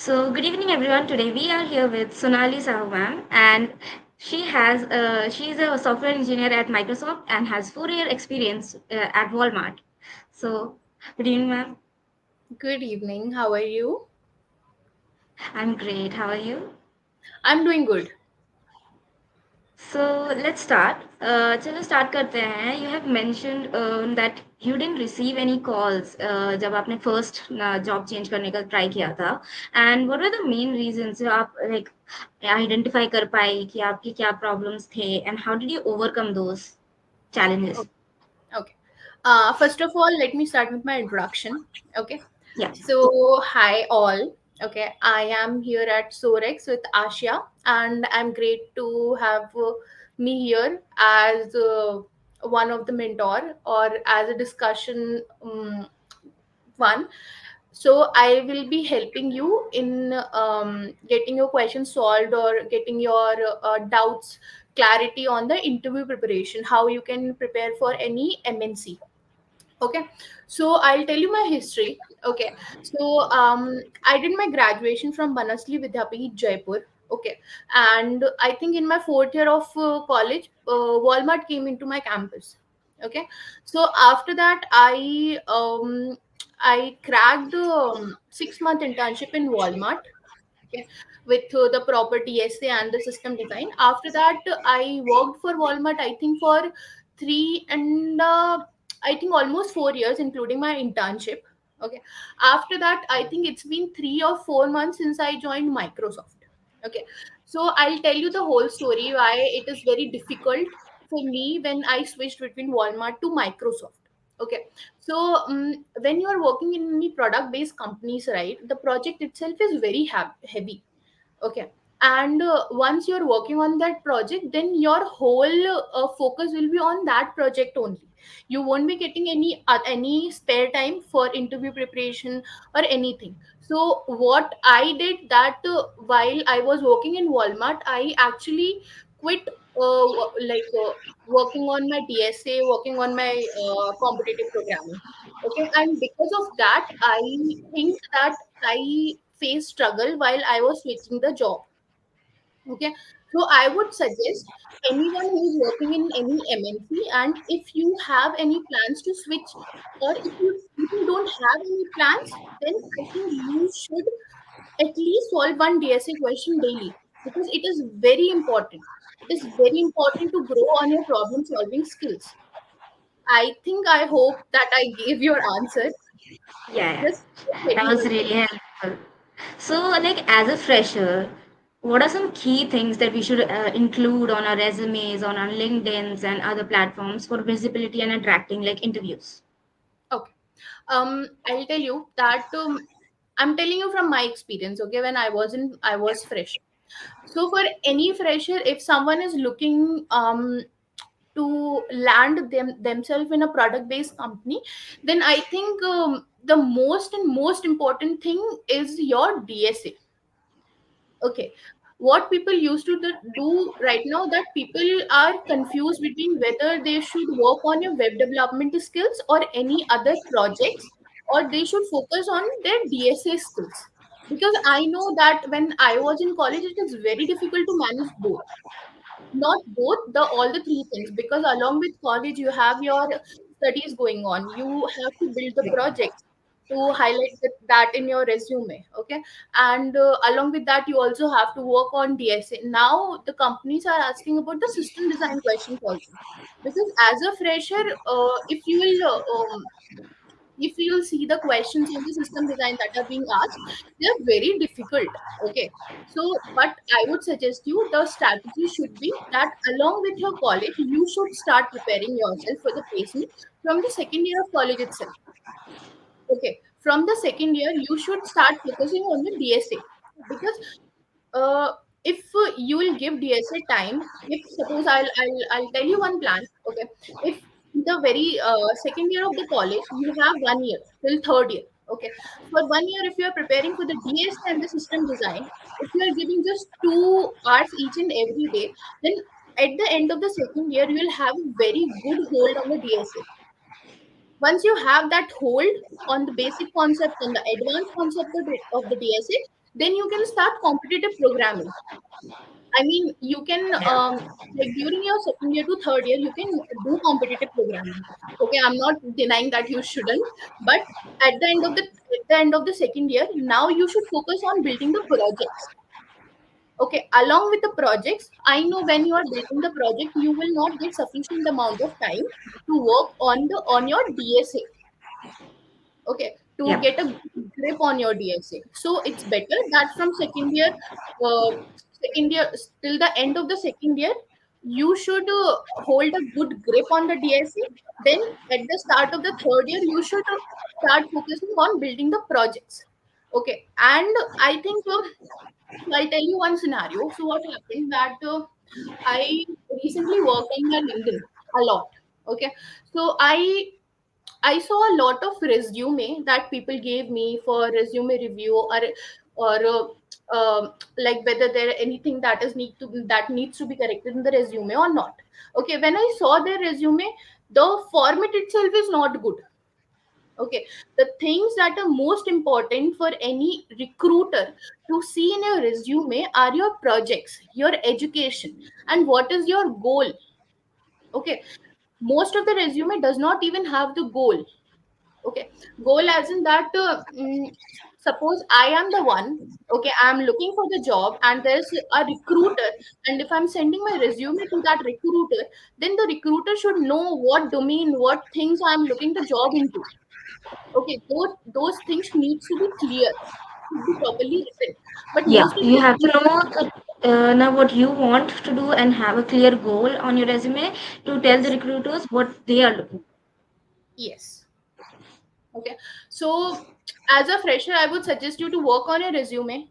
Good evening, everyone. Today we are here with Sonali Sahu, ma'am, and she's a software engineer at Microsoft and has 4 year experience at Walmart. So, good evening, ma'am. Good evening. How are you? I'm great. How are you? I'm doing good. So let's start. चलो start करते हैं. You have mentioned that you didn't receive any calls जब आपने first job change करने का try किया था. And what were the main reasons जो आप like identify कर पाए कि आपके क्या problems थे and how did you overcome those challenges? Okay. Okay. First of all, let me start with my introduction. Okay. Yeah. So, hi all. Okay. I am here at Sorex with Asha, and I'm great to have me here as one of the mentor or as a discussion one. So I will be helping you in getting your questions solved or getting your doubts clarity on the interview preparation, how you can prepare for any MNC. Okay, so I'll tell you my history. Okay, so I did my graduation from Banasli Vidyapeeth, Jaipur. Okay, and I think in my fourth year of college, Walmart came into my campus. Okay, so after that, I cracked 6 month internship in Walmart. Okay, with the proper TSA and the system design. After that, I worked for Walmart. I think for three and I think almost 4 years, including my internship. Okay. After that, I think it's been 3 or 4 months since I joined Microsoft. Okay. So I'll tell you the whole story why it is very difficult for me when I switched between Walmart to Microsoft. Okay. So when you are working in any product based companies, right, the project itself is very heavy. Okay, and once you're working on that project, then your whole focus will be on that project only. You won't be getting any spare time for interview preparation or anything. So what I did that while I was working in Walmart, I actually quit working on my DSA, working on my competitive programming. Okay, and because of that, I think that I faced struggle while I was switching the job. Okay, so I would suggest anyone who is working in any MNC, and if you have any plans to switch, or if you even don't have any plans, then I think you should at least solve one DSA question daily, because it is very important. It is very important to grow on your problem solving skills. I think I hope that I gave your answer. Yeah, yeah. Just let That me was know. really helpful. So, like as a fresher, what are some key things that we should include on our resumes, on our LinkedIn's, and other platforms for visibility and attracting like interviews? Okay. I'll tell you that I'm telling you from my experience. Okay, when I was fresh. So for any fresher, if someone is looking to land themselves in a product based company, then I think the most important thing is your DSA. Okay, what people used to do right now, that people are confused between whether they should work on your web development skills or any other projects, or they should focus on their DSA skills. Because I know that when I was in college, it is very difficult to manage both. Not both, the all the three things, because along with college you have your studies going on, you have to build the projects to highlight that in your resume. Okay, and along with that you also have to work on DSA. Now the companies are asking about the system design questions also, because as a fresher, if you'll see the questions in the system design that are being asked, they're very difficult. Okay. So, but I would suggest you the strategy should be that along with your college, you should start preparing yourself for the placement from the second year of college itself. Okay. From the second year, you should start focusing on the DSA, because uh, if you will give DSA time, if suppose I'll tell you one plan. Okay, if the very second year of the college you have 1 year till third year. Okay, for 1 year if you are preparing for the DSA and the system design, if you are giving just 2 hours each and every day, then at the end of the second year you will have a very good hold on the DSA. Once you have that hold on the basic concept and the advanced concept of the DSA, then you can start competitive programming. I mean, you can like during your second year to third year, you can do competitive programming. Okay, I'm not denying that you shouldn't, but at the end of the second year, now you should focus on building the projects. Okay, along with the projects, I know when you are building the project, you will not get sufficient amount of time to work on your DSA. Okay, to Yeah. get a grip on your DSA. So it's better that from uh, second year till the end of the second year, you should hold a good grip on the DSA. Then at the start of the third year, you should start focusing on building the projects. Okay, and I think so I'll tell you one scenario. So what happened that I recently worked on my LinkedIn a lot. Okay, so I saw a lot of resume that people gave me for resume review, or like whether there anything that needs to be corrected in the resume or not. Okay, when I saw their resume, the format itself is not good. Okay, the things that are most important for any recruiter to see in your resume are your projects, your education, and what is your goal. Okay, most of the resume does not even have the goal. Okay, goal as in that suppose I am the one. Okay, I'm looking for the job and there's a recruiter, and if I'm sending my resume to that recruiter, then the recruiter should know what domain, what things I'm looking the job into. Okay, those things needs to be clear, should be properly written. But Yeah, most of you the have to recruiters, know know what you want to do and have a clear goal on your resume to tell the yes, recruiters what they are looking yes. Okay. So, as a fresher, I would suggest you to work on your resume.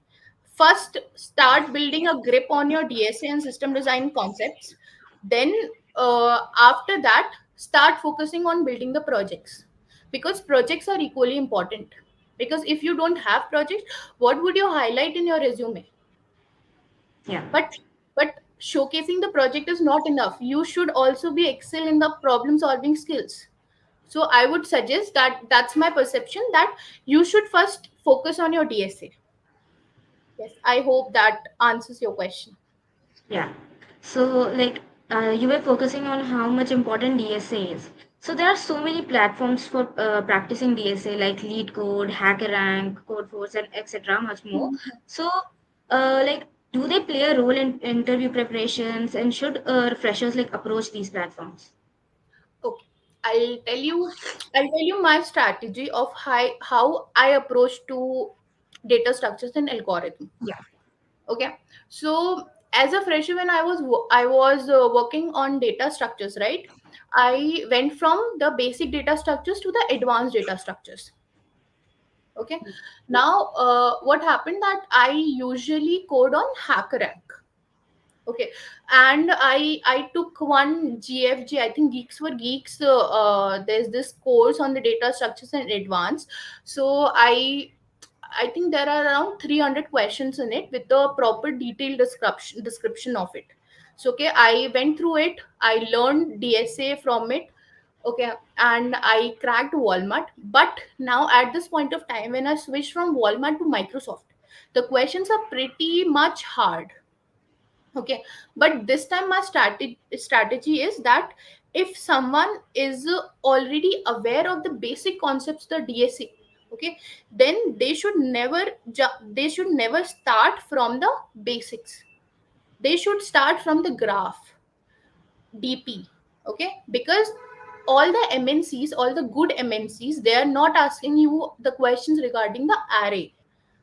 First, start building a grip on your DSA and system design concepts. Then, after that, start focusing on building the projects, because projects are equally important. Because if you don't have projects, what would you highlight in your resume? for. Yeah, But showcasing the project is not enough. You should also be excel in the problem solving skills. So I would suggest that that's my perception, that you should first focus on your DSA. Yes, I hope that answers your question. yeah. So, like, you were focusing on how much important DSA is. So there are so many platforms for practicing DSA, like Lead Code, HackerRank, Codeforce, and etc. Much more. So, like, do they play a role in interview preparations, and should freshers like approach these platforms? Okay, I'll tell you. I'll tell you my strategy of how I approach to data structures and algorithm. Yeah. Okay, so as a fresher, when I was working on data structures, right? I went from the basic data structures to the advanced data structures. Okay, now what happened that I usually code on HackerRank. Okay, and I took one GFG, I think Geeks for Geeks. There's this course on the data structures and advanced. So I think there are around 300 questions in it with a proper detailed description of it. So okay, I went through it. I learned DSA from it. Okay, and I cracked Walmart. But now at this point of time, when I switched from Walmart to Microsoft, the questions are pretty much hard. Okay, but this time my strategy is that if someone is already aware of the basic concepts of the DSA, okay, then they should never start from the basics. They should start from the graph, DP. Okay, because all the MNCs, all the good MNCs, they are not asking you the questions regarding the array.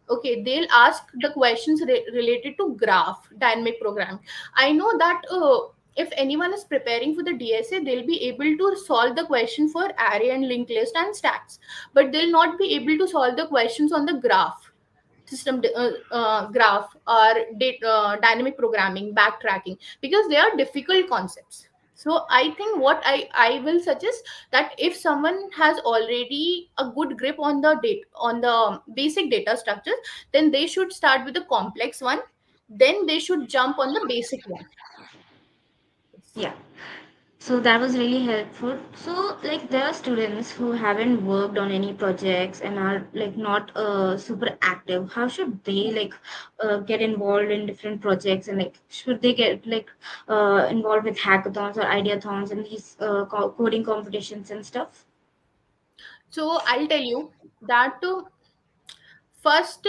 Okay, they'll ask the questions related to graph, dynamic programming. I know that if anyone is preparing for the DSA, they'll be able to solve the question for array and linked list and stacks, but they'll not be able to solve the questions on the graph, graph or dynamic programming, backtracking, because they are difficult concepts. So I think what I will suggest, that if someone has already a good grip on the date on the basic data structures, then they should start with the complex one, then they should jump on the basic one. Yes. Yeah. So that was really helpful. So like there are students who haven't worked on any projects and are like not super active. How should they like get involved in different projects, and like should they get like involved with hackathons or ideathons and these coding competitions and stuff? So I'll tell you that first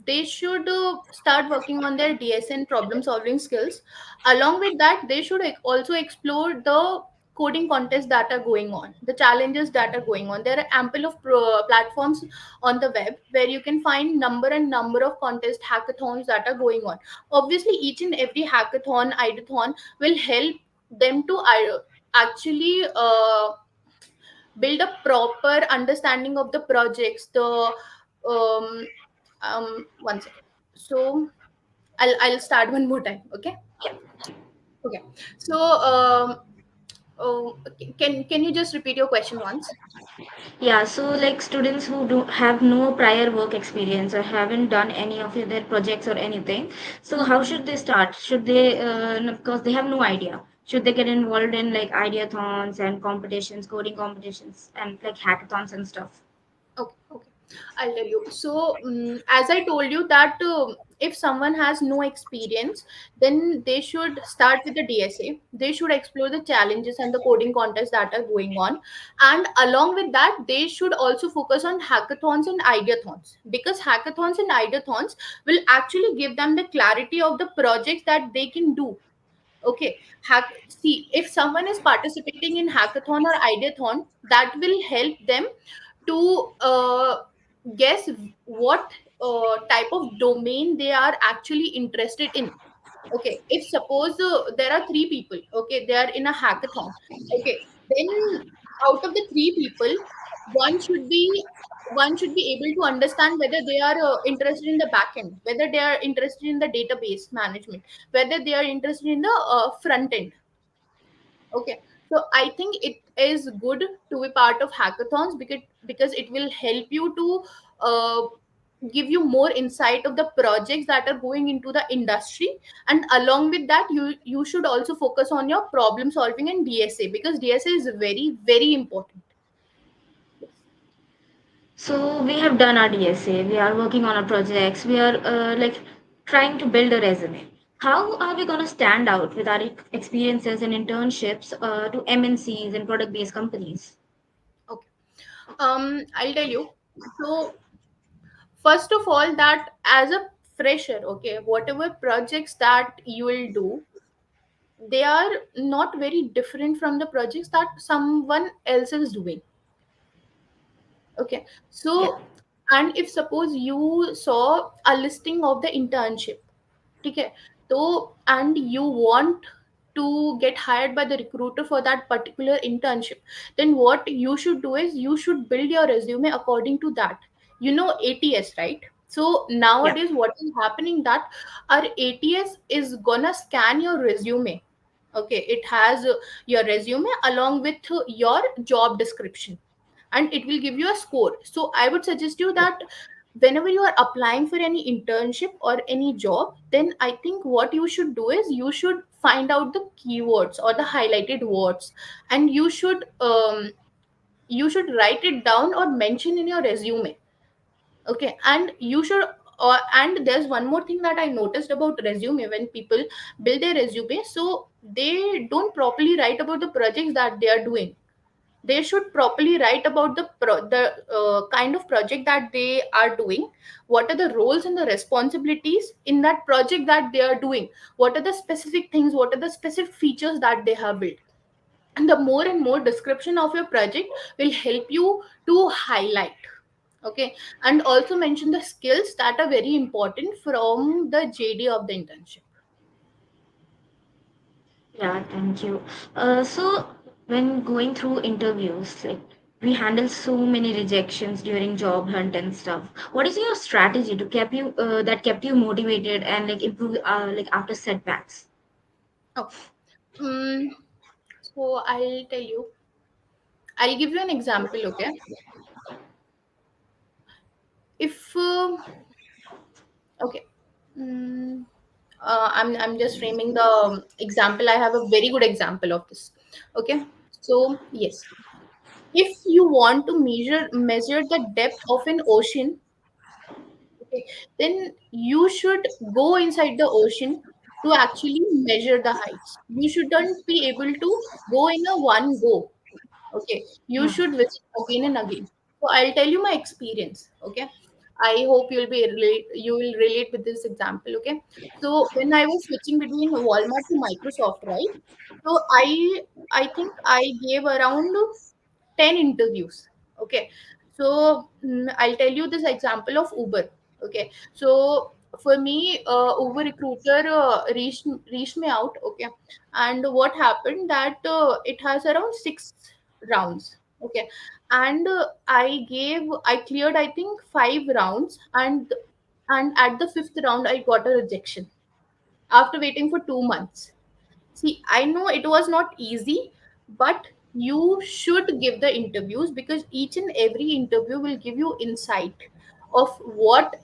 they should start working on their DSN problem solving skills. Along with that, they should also explore the coding contests that are going on, the challenges that are going on. There are ample of platforms on the web where you can find number of contest hackathons that are going on. Obviously, each and every hackathon, ideathon will help them to actually build a proper understanding of the projects, the um one second. So I'll start one more time, okay? Yeah. Okay. So can you just repeat your question once? Yeah, so like students who do have no prior work experience or haven't done any of their projects or anything, so how should they start? Should they, because they have no idea, should they get involved in like ideathons and competitions, coding competitions, and like hackathons and stuff? Okay, okay. I'll tell you. So, as I told you that if someone has no experience, then they should start with the DSA. They should explore the challenges and the coding contests that are going on, and along with that, they should also focus on hackathons and ideathons, because hackathons and ideathons will actually give them the clarity of the projects that they can do. Okay, see, if someone is participating in hackathon or ideathon, that will help them to guess what type of domain they are actually interested in. Okay, if suppose there are three people, okay, they are in a hackathon. Okay, then out of the three people, one should be one should be able to understand whether they are interested in the backend, whether they are interested in the database management, whether they are interested in the front end. Okay, so I think it is good to be part of hackathons, because it will help you to uh, give you more insight of the projects that are going into the industry. And along with that, you should also focus on your problem solving and DSA, because DSA is very very important. Yes. So we have done our DSA, we are working on our projects, we are like trying to build a resume. How are we going to stand out with our experiences and internships to MNCs and product-based companies? Okay. I'll tell you. So first of all, that as a fresher, okay, whatever projects that you will do, they are not very different from the projects that someone else is doing. Okay, Yeah. so, and if suppose you saw a listing of the internship, okay, so and you want to get hired by the recruiter for that particular internship, then what you should do is you should build your resume according to that. You know ATS, right? So Yeah. nowadays what is happening, that our ATS is gonna scan your resume. Okay, it has your resume along with your job description, and it will give you a score. So I would suggest you that whenever you are applying for any internship or any job, then I think what you should do is you should find out the keywords or the highlighted words, and you should write it down or mention in your resume. Okay, and you should and there's one more thing that I noticed about resume. When people build their resume, so they don't properly write about the projects that they are doing. They should properly write about the kind of project that they are doing, what are the roles and the responsibilities in that project that they are doing, what are the specific things, what are the specific features that they have built. And the more and more description of your project will help you to highlight. Okay, and also mention the skills that are very important from the JD of the internship. Yeah, thank you. So when going through interviews, like we handle so many rejections during job hunt and stuff. What is your strategy to keep you that kept you motivated and like improve like after setbacks? Okay. um, so I'll give you an example. Okay, if okay. Mm, I'm just framing the example. I have a very good example of this. Okay, so yes, if you want to measure the depth of an ocean, okay, then you should go inside the ocean to actually measure the heights. You shouldn't be able to go in a one go. Okay, you Yeah. should visit again and again. So I'll tell you my experience. Okay, I hope you will relate with this example. Okay, so when I was switching between Walmart to Microsoft, right? So I think I gave around 10 interviews. Okay, so I'll tell you this example of Uber. Okay, so for me, Uber recruiter reached me out. Okay, and what happened that it has around 6 rounds. Okay, and I cleared, I think, 5 rounds, and at the fifth round I got a rejection after waiting for 2 months. See, I know it was not easy, but you should give the interviews, because each and every interview will give you insight of what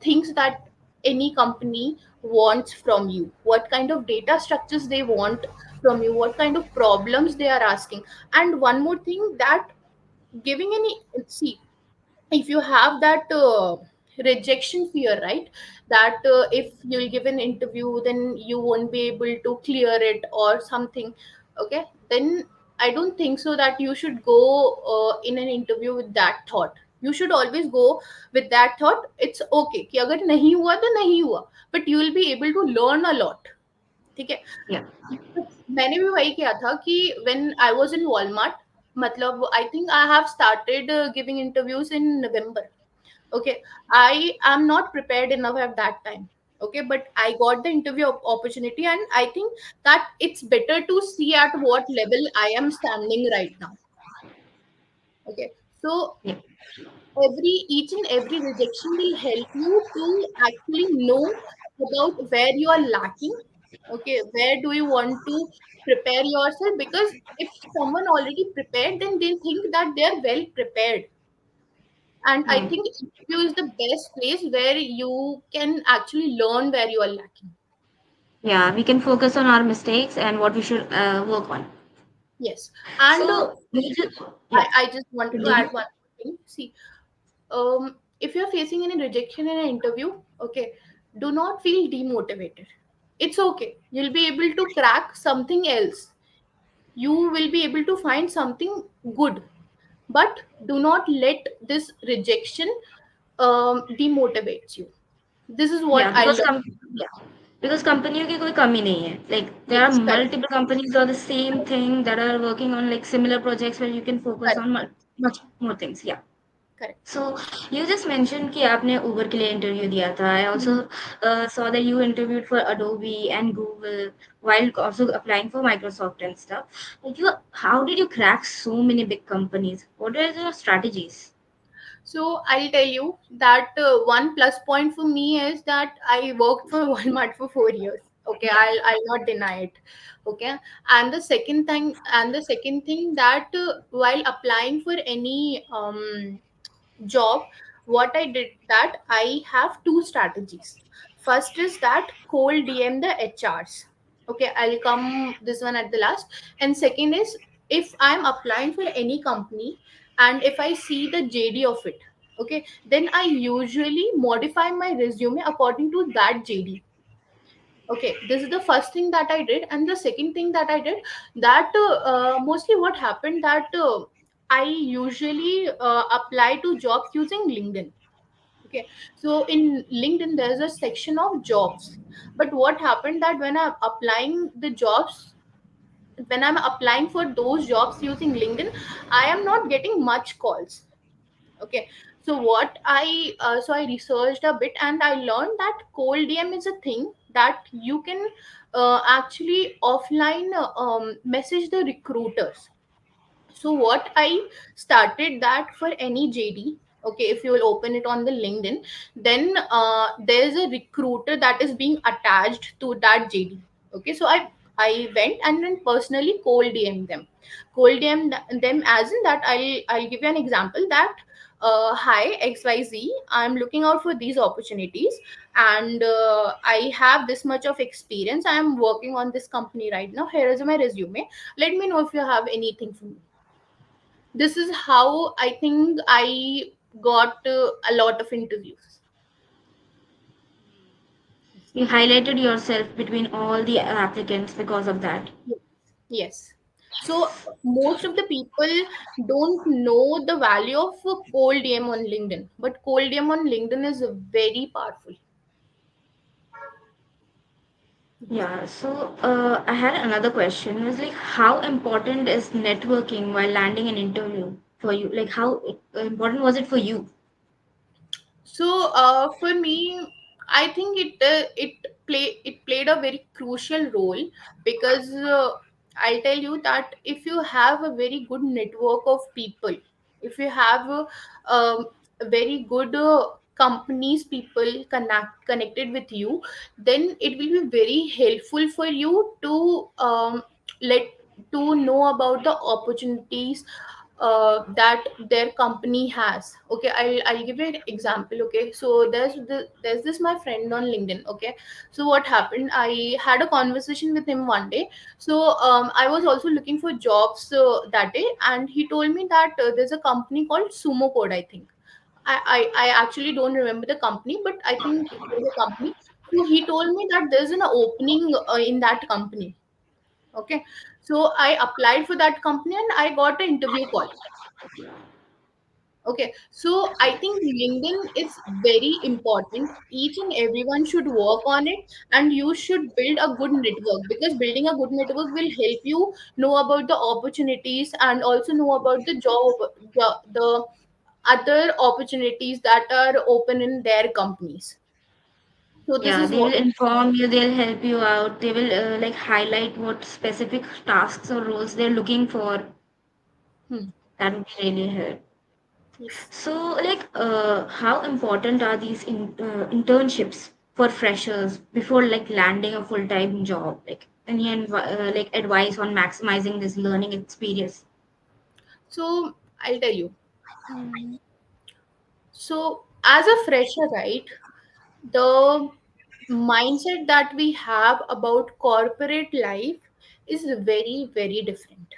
things that any company wants from you, what kind of data structures they want from you, what kind of problems they are asking. And one more thing, that giving any, see, if you have that rejection fear, right, that if you'll give an interview then you won't be able to clear it or something, okay, then I don't think so that you should go in an interview with that thought. You should always go with that thought, it's okay कि अगर नहीं हुआ तो नहीं हुआ, but you will be able to learn a lot. ठीक है, Yeah. मैंने भी वही किया था कि when I was in Walmart, मतलब I think I have started giving interviews in November. Okay, I am not prepared enough at that time. Okay, but I got the interview opportunity, and I think that it's better to see at what level I am standing right now. Okay, so Yeah. each and every rejection will help you to actually know about where you are lacking. Okay, where do you want to prepare yourself, because if someone already prepared, then they think that they are well prepared. And I Right. think interview is the best place where you can actually learn where you are lacking. Yeah, we can focus on our mistakes and what we should work on. Yes, and So, you just, yeah, I just wanted to continue. add one more thing. See, if you're facing any rejection in an interview, okay, do not feel demotivated. It's okay, you'll be able to crack something else. You will be able to find something good, but do not let this rejection demotivates you. This is what Yeah, I because learned. yeah, because कंपनियों की कोई कमी नहीं है. Like there are Yes, correct, multiple companies or the same thing that are working on like similar projects where you can focus correct, on much more things. Yeah. correct. So you just mentioned कि आपने Uber के लिए interview दिया था. I also Mhm. saw that you interviewed for Adobe and Google while also applying for Microsoft and stuff. Like how did you crack so many big companies? What are your strategies? So I'll tell you that one plus point for me is that I worked for Walmart for 4 years. Okay, I'll not deny it. Okay, and the second thing that while applying for any job, what I did, that I have two strategies. First is that cold DM the HRs. Okay, I'll come this one at the last. And second is, if I'm applying for any company and if I see the JD of it, okay, then I usually modify my resume according to that JD. Okay, this is the first thing that I did. And the second thing that I did, that mostly what happened that I usually apply to jobs using LinkedIn. Okay, so in LinkedIn there's a section of jobs, but what happened that when I'm applying for those jobs using LinkedIn, I am not getting much calls. Okay, so I researched a bit, and I learned that cold DM is a thing that you can actually offline message the recruiters. So what I started, that for any JD, okay, if you will open it on the LinkedIn, then there's a recruiter that is being attached to that JD. Okay, so I went and then personally cold DM them, them as in that I'll give you an example that hi XYZ, I'm looking out for these opportunities, and I have this much of experience. I am working on this company right now. Here is my resume. Let me know if you have anything for me. This is how I think I got a lot of interviews. You highlighted yourself between all the applicants because of that. Yes. Yes. So most of the people don't know the value of a cold DM on LinkedIn, but cold DM on LinkedIn is very powerful. Yeah, so I had another question. It was like, how important is networking while landing an interview for you? Like, how important was it for you? So for me, I think it played a very crucial role because I'll tell you that if you have a very good network of people, if you have a very good companies people connected with you, then it will be very helpful for you to let to know about the opportunities that their company has. Okay, I'll give you an example. Okay, so there's this my friend on LinkedIn. Okay, so what happened, I had a conversation with him one day. So I was also looking for jobs that day, and he told me that there's a company called Sumo Code, I think. I actually don't remember the company, but I think there's a company. So he told me that there's an opening in that company. Okay, so I applied for that company and I got an interview call. Okay, so I think LinkedIn is very important. Each and everyone should work on it, and you should build a good network, because building a good network will help you know about the opportunities and also know about the the other opportunities that are open in their companies. So this Yeah, is they will what. inform you, they'll help you out, they will like highlight what specific tasks or roles they're looking for. Hmm. That would really help. Yes. So, like, how important are these internships for freshers before like landing a full-time job? Like, any like advice on maximizing this learning experience? So I'll tell you. Mm. So as a fresher, right, the mindset that we have about corporate life is very, very different.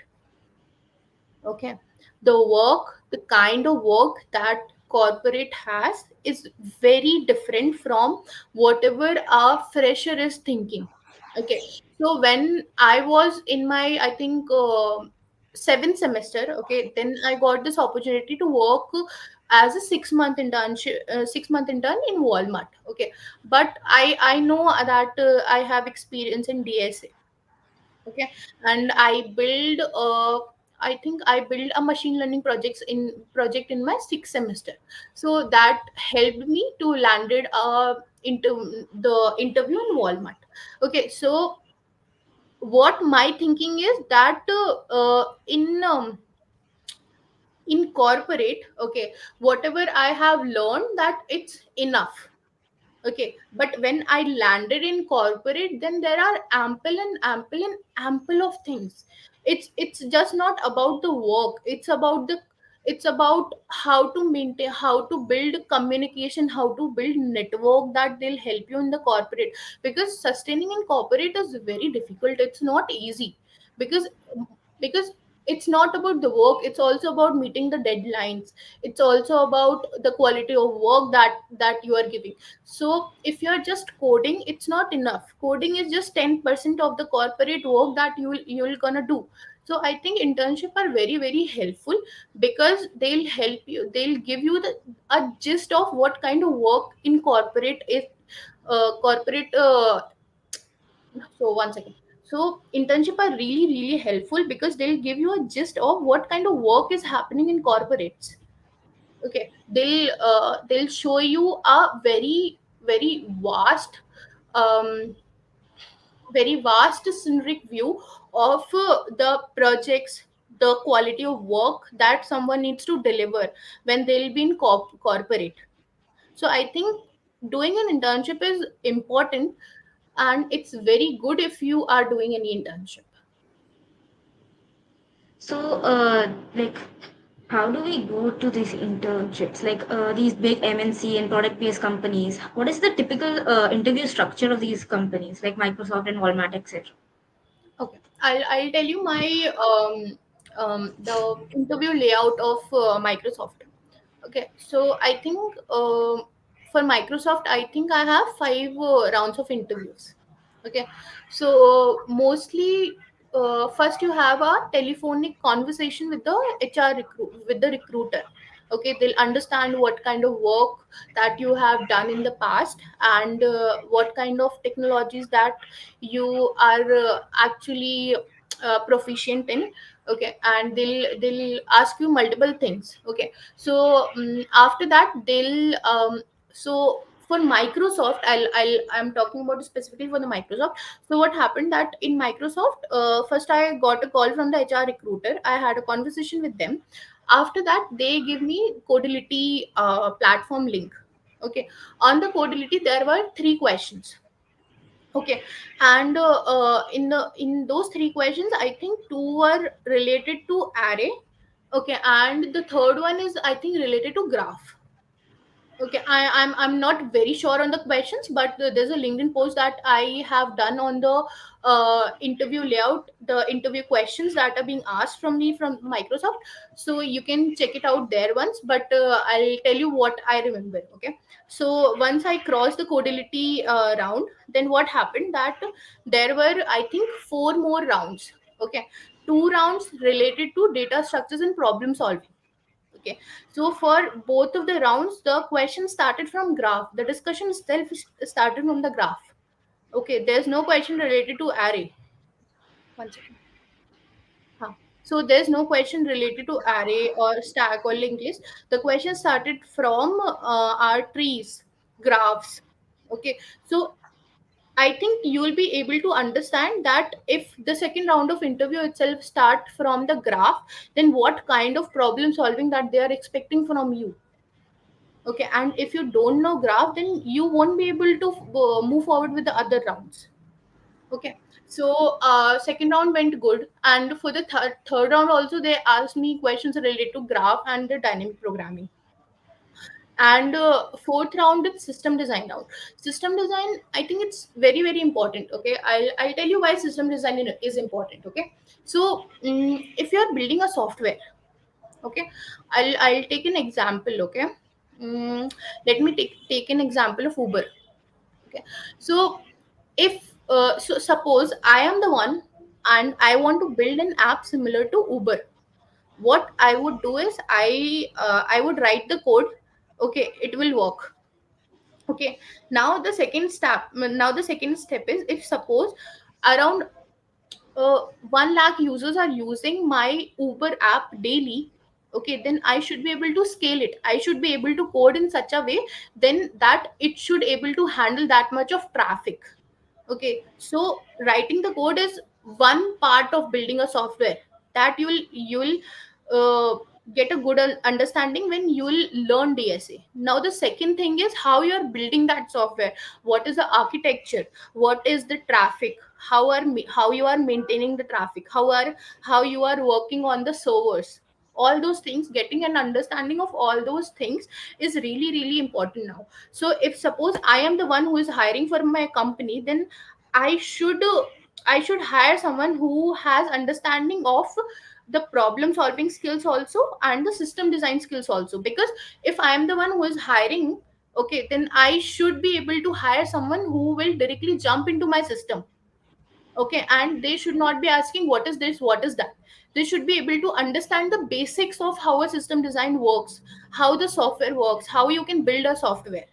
Okay, the work, the kind of work that corporate has is very different from whatever a fresher is thinking. Okay, so when I was in my, I think, seventh semester, okay, then I got this opportunity to work as a 6 month internship, 6 month intern in Walmart. Okay, but I know that I have experience in DSA. Okay, and I think I build a machine learning project in my sixth semester. So that helped me to landed into the interview in Walmart. Okay, so what my thinking is that in corporate, okay, whatever I have learned, that it's enough. Okay, but when I landed in corporate, then there are ample of things. It's just not about the work, it's about how to maintain, how to build communication, how to build network that they'll help you in the corporate. Because sustaining in corporate is very difficult, it's not easy. Because because it's not about the work, it's also about meeting the deadlines. It's also about the quality of work that you are giving. So if you're just coding, it's not enough. Coding is just 10% of the corporate work that you'll gonna do. So I think internship are very, very helpful, because they'll help you, they'll give you a gist of what kind of work in corporate is corporate so one second. So internship are really, really helpful, because they'll give you a gist of what kind of work is happening in corporates. Okay, they'll show you a very, very vast um very vast scenic view of the projects, the quality of work that someone needs to deliver when they'll be in corporate. So I think doing an internship is important, and it's very good if you are doing any internship. So, like, How do we go to these internships, like these big MNC and product-based companies? What is the typical interview structure of these companies, like Microsoft and Walmart, etc.? Okay, I'll tell you my the interview layout of Microsoft. Okay, so I think for Microsoft, I think I have five rounds of interviews. Okay, so mostly first you have a telephonic conversation with the HR with the recruiter. Okay, they'll understand what kind of work that you have done in the past, and what kind of technologies that you are actually proficient in. Okay, and they'll ask you multiple things. Okay, so after that they'll so for Microsoft, I'm talking about specifically for the Microsoft. So what happened that in Microsoft, first I got a call from the HR recruiter. I had a conversation with them. After that, they give me Codility platform link. Okay, on the Codility there were three questions. Okay, and in those three questions, I think two were related to array. Okay, and the third one is I think related to graph. Okay, I'm not very sure on the questions, but there's a LinkedIn post that I have done on the interview layout, the interview questions that are being asked from me from Microsoft. So you can check it out there once. But I'll tell you what I remember. Okay, so once I crossed the Codility round, then what happened that there were I think four more rounds. Okay, two rounds related to data structures and problem solving. Okay, so for both of the rounds, the question started from graph. The discussion itself started from the graph. Okay, there's no question related to array. One second. Huh. So there's no question related to array or stack or linked list. The question started from our trees, graphs. Okay, so I think you will be able to understand that if the second round of interview itself start from the graph, then what kind of problem solving that they are expecting from you. Okay, and if you don't know graph, then you won't be able to move forward with the other rounds. Okay, so second round went good, and for the third round also they asked me questions related to graph and the dynamic programming. And fourth round is system design round. System design, I think it's very important. Okay, I'll tell you why system design is important. Okay, so if you are building a software, okay, I'll take an example. Okay, mm, let me take an example of Uber. Okay, so if so suppose I am the one and I want to build an app similar to Uber. What I would do is I would write the code. Okay, it will work. Okay, now the second step is, if suppose around 1 lakh users are using my Uber app daily. Okay, then I should be able to scale it. I should be able to code in such a way then that it should able to handle that much of traffic. Okay, so writing the code is one part of building a software that you'll get a good understanding when you'll learn DSA. Now the second thing is how you're building that software. What is the architecture? What is the traffic? How you are maintaining the traffic? How you are working on the servers? All those things, getting an understanding of all those things is really important now. So if suppose I am the one who is hiring for my company, then i should uh, I should hire someone who has understanding of the problem solving skills also and the system design skills also. Because if I am the one who is hiring, okay, then I should be able to hire someone who will directly jump into my system. Okay, and they should not be asking what is this, what is that. They should be able to understand the basics of how a system design works, how the software works, how you can build a software.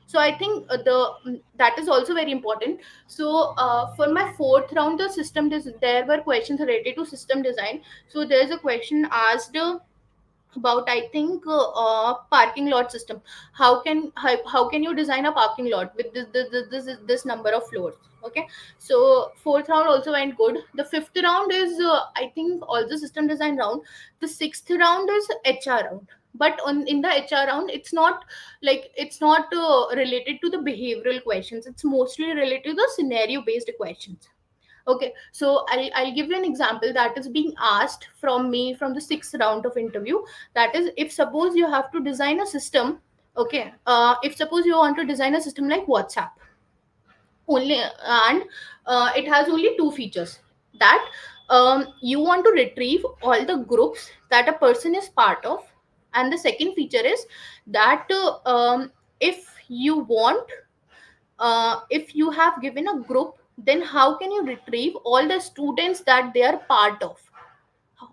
So I think that is also very important. So for my fourth round, there were questions related to system design. So there's a question asked about, I think, parking lot system. How can you design a parking lot with this number of floors. Okay, so fourth round also went good. The fifth round is I think also system design round. The sixth round is HR round. But in the HR round, it's not related to the behavioral questions. It's mostly related to the scenario based questions. Okay, so I'll give you an example that is being asked from me from the sixth round of interview. That is, if suppose you have to design a system, okay, if suppose you want to design a system like WhatsApp, only and it has only two features, that you want to retrieve all the groups that a person is part of, and the second feature is that if you want if you have given a group, then how can you retrieve all the students that they are part of?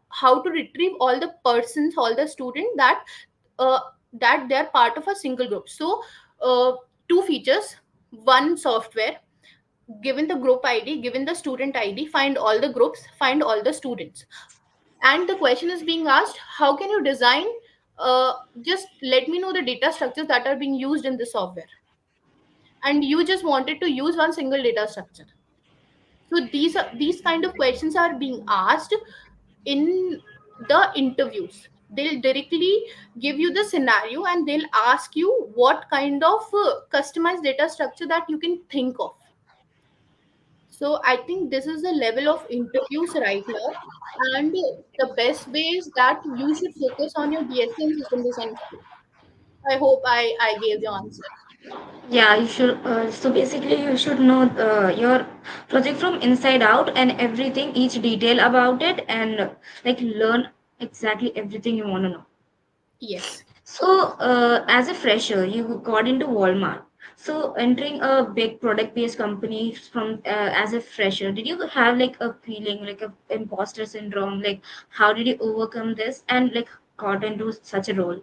How to retrieve all the persons, all the students uh, that they are part of a single group. So two features, one software, given the group id, given the student id, find all the groups, find all the students. And the question is being asked, how can you design, just let me know the data structures that are being used in the software, and you just wanted to use one single data structure. So these kind of questions are being asked in the interviews. They'll directly give you the scenario and they'll ask you what kind of customized data structure that you can think of. So I think this is the level of interviews right now, and the best way is that you should focus on your BSc and system design skills. I hope I gave the answer. Yeah, you should. So basically, you should know your project from inside out and everything, each detail about it, and like learn exactly everything you want to know. Yes. So, as a fresher, you got into Walmart. So, entering a big product-based company from as a fresher, did you have like a feeling like a imposter syndrome? Like, how did you overcome this and like got into such a role?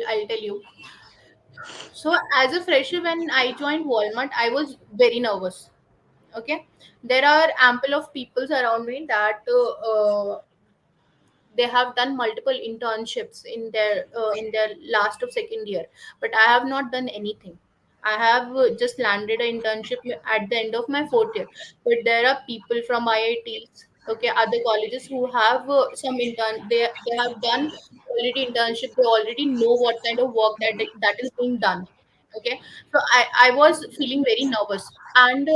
I'll tell you. So as a fresher, when I joined Walmart, I was very nervous. Okay, there are ample of peoples around me that they have done multiple internships in their last of second year, but I have not done anything. I have just landed an internship at the end of my fourth year. But there are people from IITs, okay, other colleges who have some intern. They have done already internship. They already know what kind of work that is being done. Okay, so I was feeling very nervous, and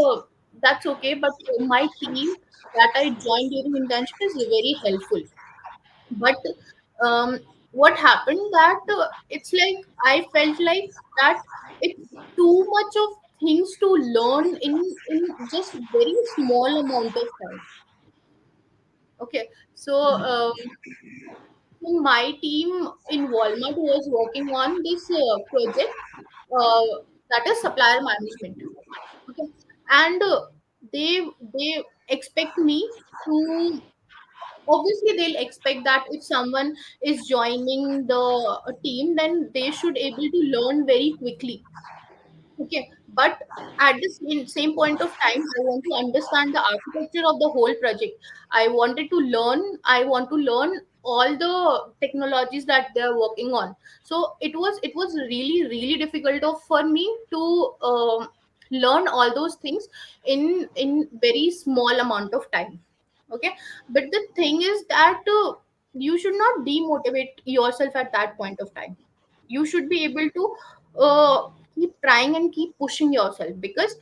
that's okay. But my team that I joined during internship is very helpful. But um, what happened that it's like I felt like that it's too much of things to learn in just very small amount of time. Okay, so in my team in Walmart was working on this project, that is supplier management. Okay, and they expect me to, obviously they'll expect that if someone is joining the team, then they should able to learn very quickly. Okay, but at the same point of time, I want to understand the architecture of the whole project. I want to learn all the technologies that they are working on. So it was really really difficult for me to learn all those things in very small amount of time. Okay, but the thing is that you should not demotivate yourself at that point of time. You should be able to keep trying and keep pushing yourself, because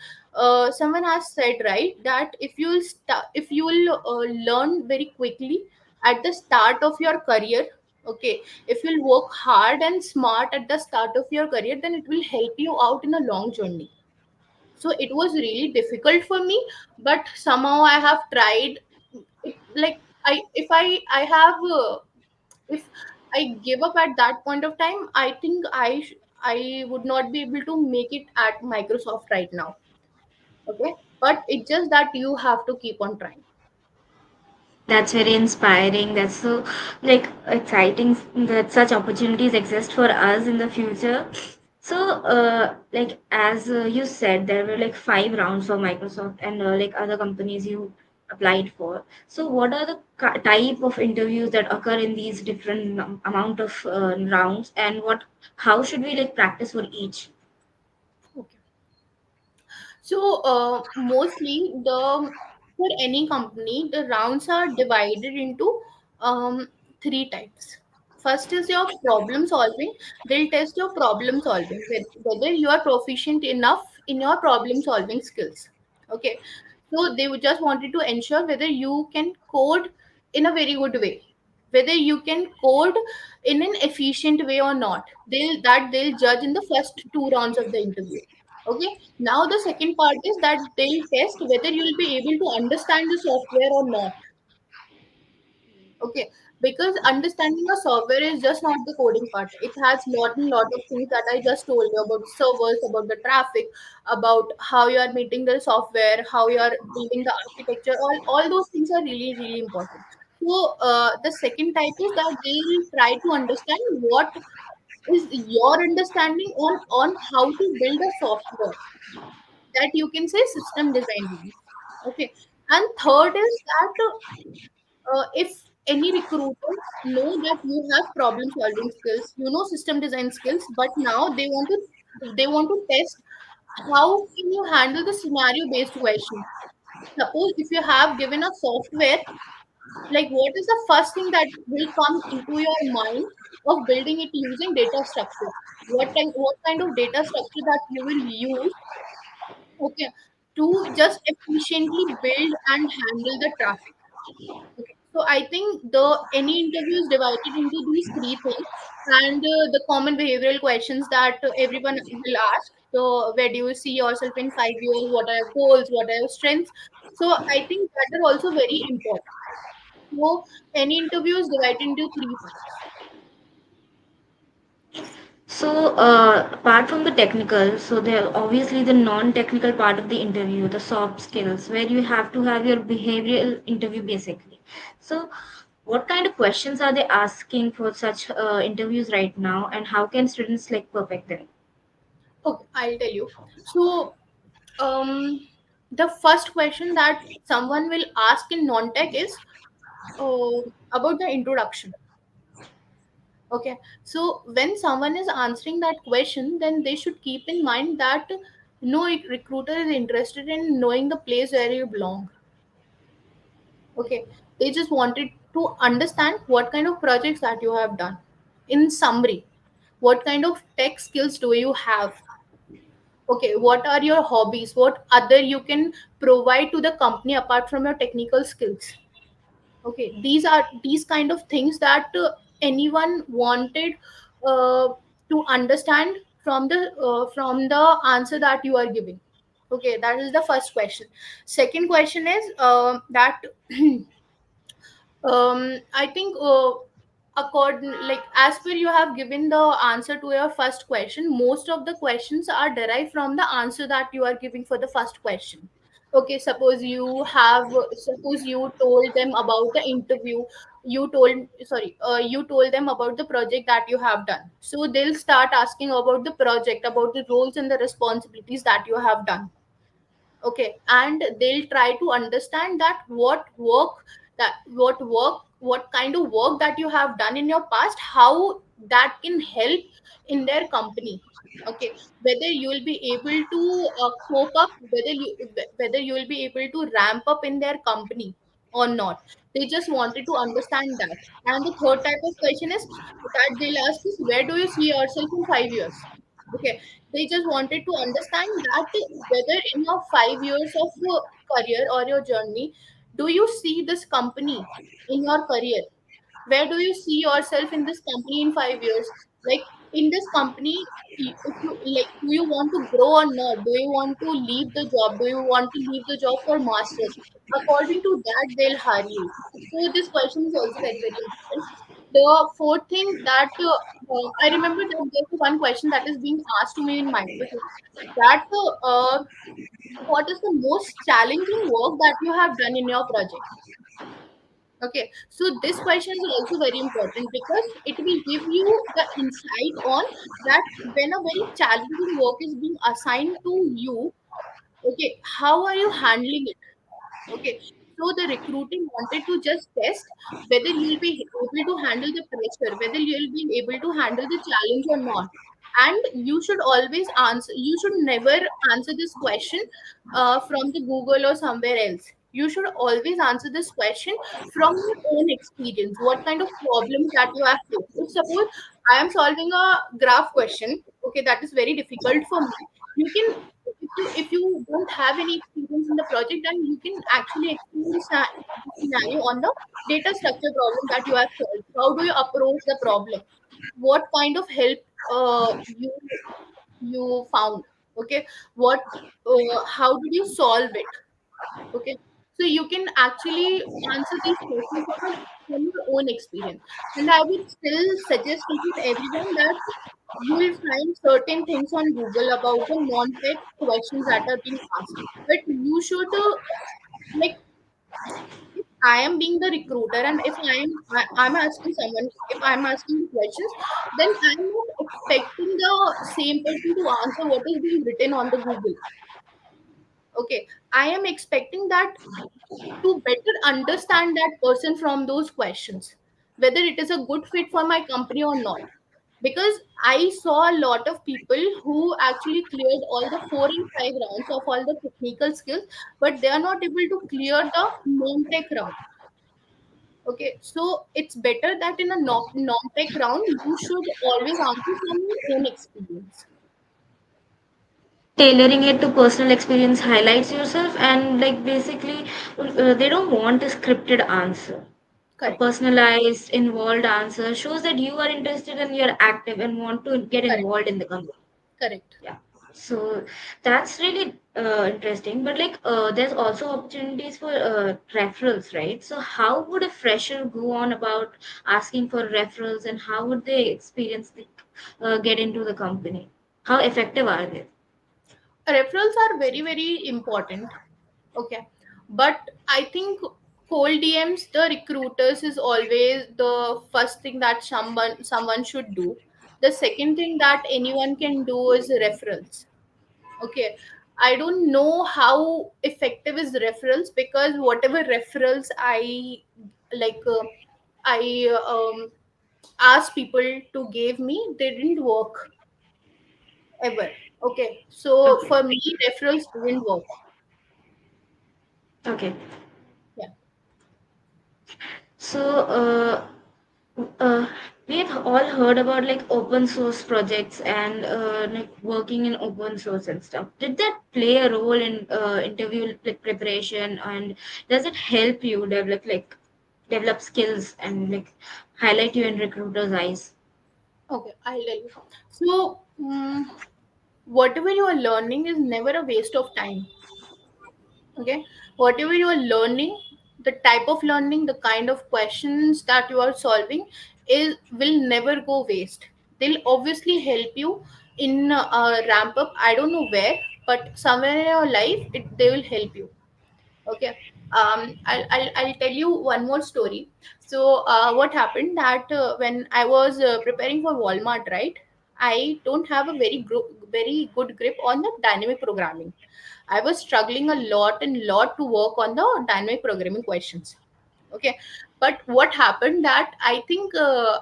someone has said right that if you will learn very quickly at the start of your career, okay, if you'll work hard and smart at the start of your career, then it will help you out in a long journey. So it was really difficult for me, but somehow I have tried it. Like I have if I give up at that point of time, I think I would not be able to make it at Microsoft right now. Okay, but it's just that you have to keep on trying. That's very inspiring. That's so like exciting that such opportunities exist for us in the future. So, like as you said, there were like 5 rounds for Microsoft and like other companies you applied for. So, what are the type of interviews that occur in these different amount of rounds, and what? How should we like practice for each? Okay. So mostly the for any company, the rounds are divided into three types. First is your problem solving. They'll test your problem solving, whether you are proficient enough in your problem solving skills. Okay. So they would just wanted to ensure whether you can code in a very good way, whether you can code in an efficient way or not. They'll judge in the first two rounds of the interview. Okay. Now the second part is that they'll test whether you'll be able to understand the software or not. Okay, because understanding a software is just not the coding part. It has lot and lot of things that I just told you about servers, about the traffic, about how you are meeting the software, how you are building the architecture. All those things are really really important. So the second type is that they will try to understand what is your understanding on how to build a software, that you can say system design wise. Okay, and third is that if any recruiter know that you have problem solving skills, you know system design skills, but now they want to test how can you handle the scenario based question. Suppose if you have given a software, like what is the first thing that will come into your mind of building it using data structure? What kind of data structure that you will use, okay, to just efficiently build and handle the traffic. Okay. So I think the any interview is divided into these three things, and the common behavioral questions that everyone will ask. So where do you see yourself in 5 years? What are your goals? What are your strengths? So I think that are also very important. So any interview is divided into three parts. So, apart from the technical, so there are obviously the non-technical part of the interview, the soft skills, where you have to have your behavioral interview basically. So, what kind of questions are they asking for such interviews right now, and how can students like perfect them? Okay, I'll tell you. So um, the first question that someone will ask in non-tech is uh, about the introduction. Okay, so when someone is answering that question, then they should keep in mind that no recruiter is interested in knowing the place where you belong. Okay, they just wanted to understand what kind of projects that you have done. In summary, what kind of tech skills do you have? Okay, what are your hobbies? What other you can provide to the company apart from your technical skills? Okay, these are these kind of things that anyone wanted uh, to understand from the answer that you are giving. Okay, that is the first question. Second question is that I think according like as per you have given the answer to your first question, most of the questions are derived from the answer that you are giving for the first question. Okay, suppose you told them about the interview, you told them about the project that you have done, so they'll start asking about the project, about the roles and the responsibilities that you have done. Okay, and they'll try to understand that what kind of work that you have done in your past, how that can help in their company. Okay, whether you will be able to cope up, whether you will be able to ramp up in their company or not. They just wanted to understand that. And the third type of question is that they'll ask is, where do you see yourself in 5 years? Okay, they just wanted to understand that whether in your 5 years of career or your journey, do you see this company in your career? Where do you see yourself in this company in 5 years? Like in this company, if you like, do you want to grow or not? Do you want to leave the job? Do you want to leave the job for masters? According to that, they'll hire you. So this question is also very very important. The fourth thing that I remember that there's one question that is being asked to me in Microsoft, that what is the most challenging work that you have done in your project? Okay, so this question is also very important because it will give you the insight on that when a very challenging work is being assigned to you, okay, how are you handling it? Okay, so the recruiting wanted to just test whether you will be able to handle the pressure, whether you will be able to handle the challenge or not. And you should always answer, you should never answer this question from the Google or somewhere else. You should always answer this question from your own experience. What kind of problems that you have faced? If suppose I am solving a graph question, okay, that is very difficult for me. You can if you don't have any experience in the project, then you can actually explain the scenario on the data structure problem that you have solved. How do you approach the problem? What kind of help you found? Okay, what how did you solve it? Okay, so you can actually answer these questions from your own experience. And I would still suggest each and everyone that you will find certain things on Google about the non-tech questions that are being asked. But you should like, if I am being the recruiter and if I'm asking someone, if I'm asking the questions, then I'm not expecting the same person to answer what is being written on the Google. Okay, I am expecting that to better understand that person from those questions, whether it is a good fit for my company or not. Because I saw a lot of people who actually cleared all the 4 and 5 rounds of all the technical skills, but they are not able to clear the non-tech round. Okay, so it's better that in a non-tech round you should always answer from your own experience. Tailoring it to personal experience highlights yourself, and like basically they don't want a scripted answer. A Correct. personalized involved answer shows that you are interested and you're active and want to get Correct. involved in the company. Correct. Yeah, so that's really interesting, but like there's also opportunities for referrals, right? So how would a fresher go on about asking for referrals, and how would they experience the get into the company? How effective are they? Referrals are very, very important. Okay. But I think cold DMs, the recruiters is always the first thing that someone should do. The second thing that anyone can do is referrals. Okay. I don't know how effective is referrals, because whatever referrals like I asked people to give me, they didn't work ever. Okay. So Okay. for me, referrals didn't work. Okay. Yeah. So, we have all heard about like open source projects and like working in open source and stuff. Did that play a role in interview like preparation, and does it help you develop skills and like highlight you in recruiters' eyes? Okay, I'll tell you. So, whatever you are learning is never a waste of time. Okay, whatever you are learning, the type of learning, the kind of questions that you are solving is will never go waste. They'll obviously help you in a ramp up. I don't know where, but somewhere in your life, they will help you. Okay. I'll tell you one more story. So what happened that when I was preparing for Walmart, right, I don't have a very good grip on the dynamic programming. I was struggling a lot and lot to work on the dynamic programming questions. Okay, but what happened that I think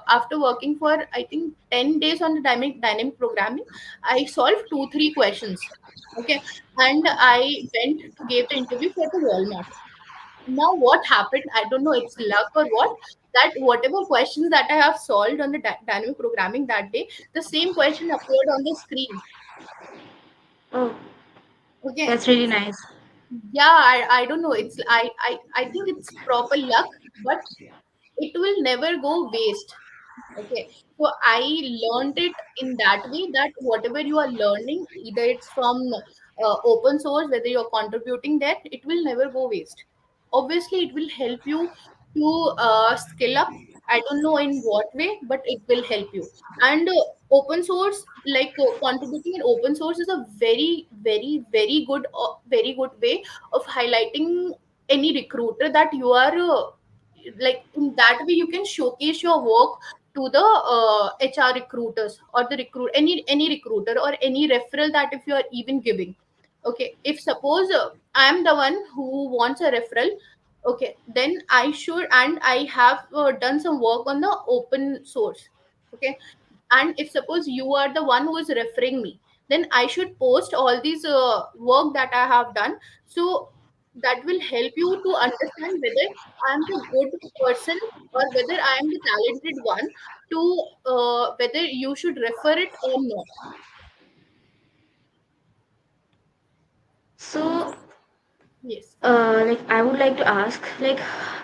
after working for I think 10 days on the dynamic programming, I solved 2 3 questions. Okay, and I went to give the interview for the Walmart. Now what happened, I don't know, it's luck or what, that whatever questions that I have solved on the dynamic programming that day, the same question appeared on the screen. Oh, Okay. that's really nice. Yeah, I don't know, it's I think it's proper luck, but it will never go waste. Okay, so I learned it in that way that whatever you are learning, either it's from open source, whether you're contributing that, it will never go waste. Obviously, it will help you to skill up. I don't know in what way, but it will help you. And open source, like contributing in open source, is a very, very, very good way of highlighting any recruiter that you are. Like in that way, you can showcase your work to the HR recruiters or the any recruiter or any referral that if you are even giving. Okay, if suppose I am the one who wants a referral, okay, then I should, and I have done some work on the open source. Okay, and if suppose you are the one who is referring me, then I should post all these work that I have done, so that will help you to understand whether I am the good person or whether I am the talented one, to whether you should refer it or not. So, Yes. I would like to ask,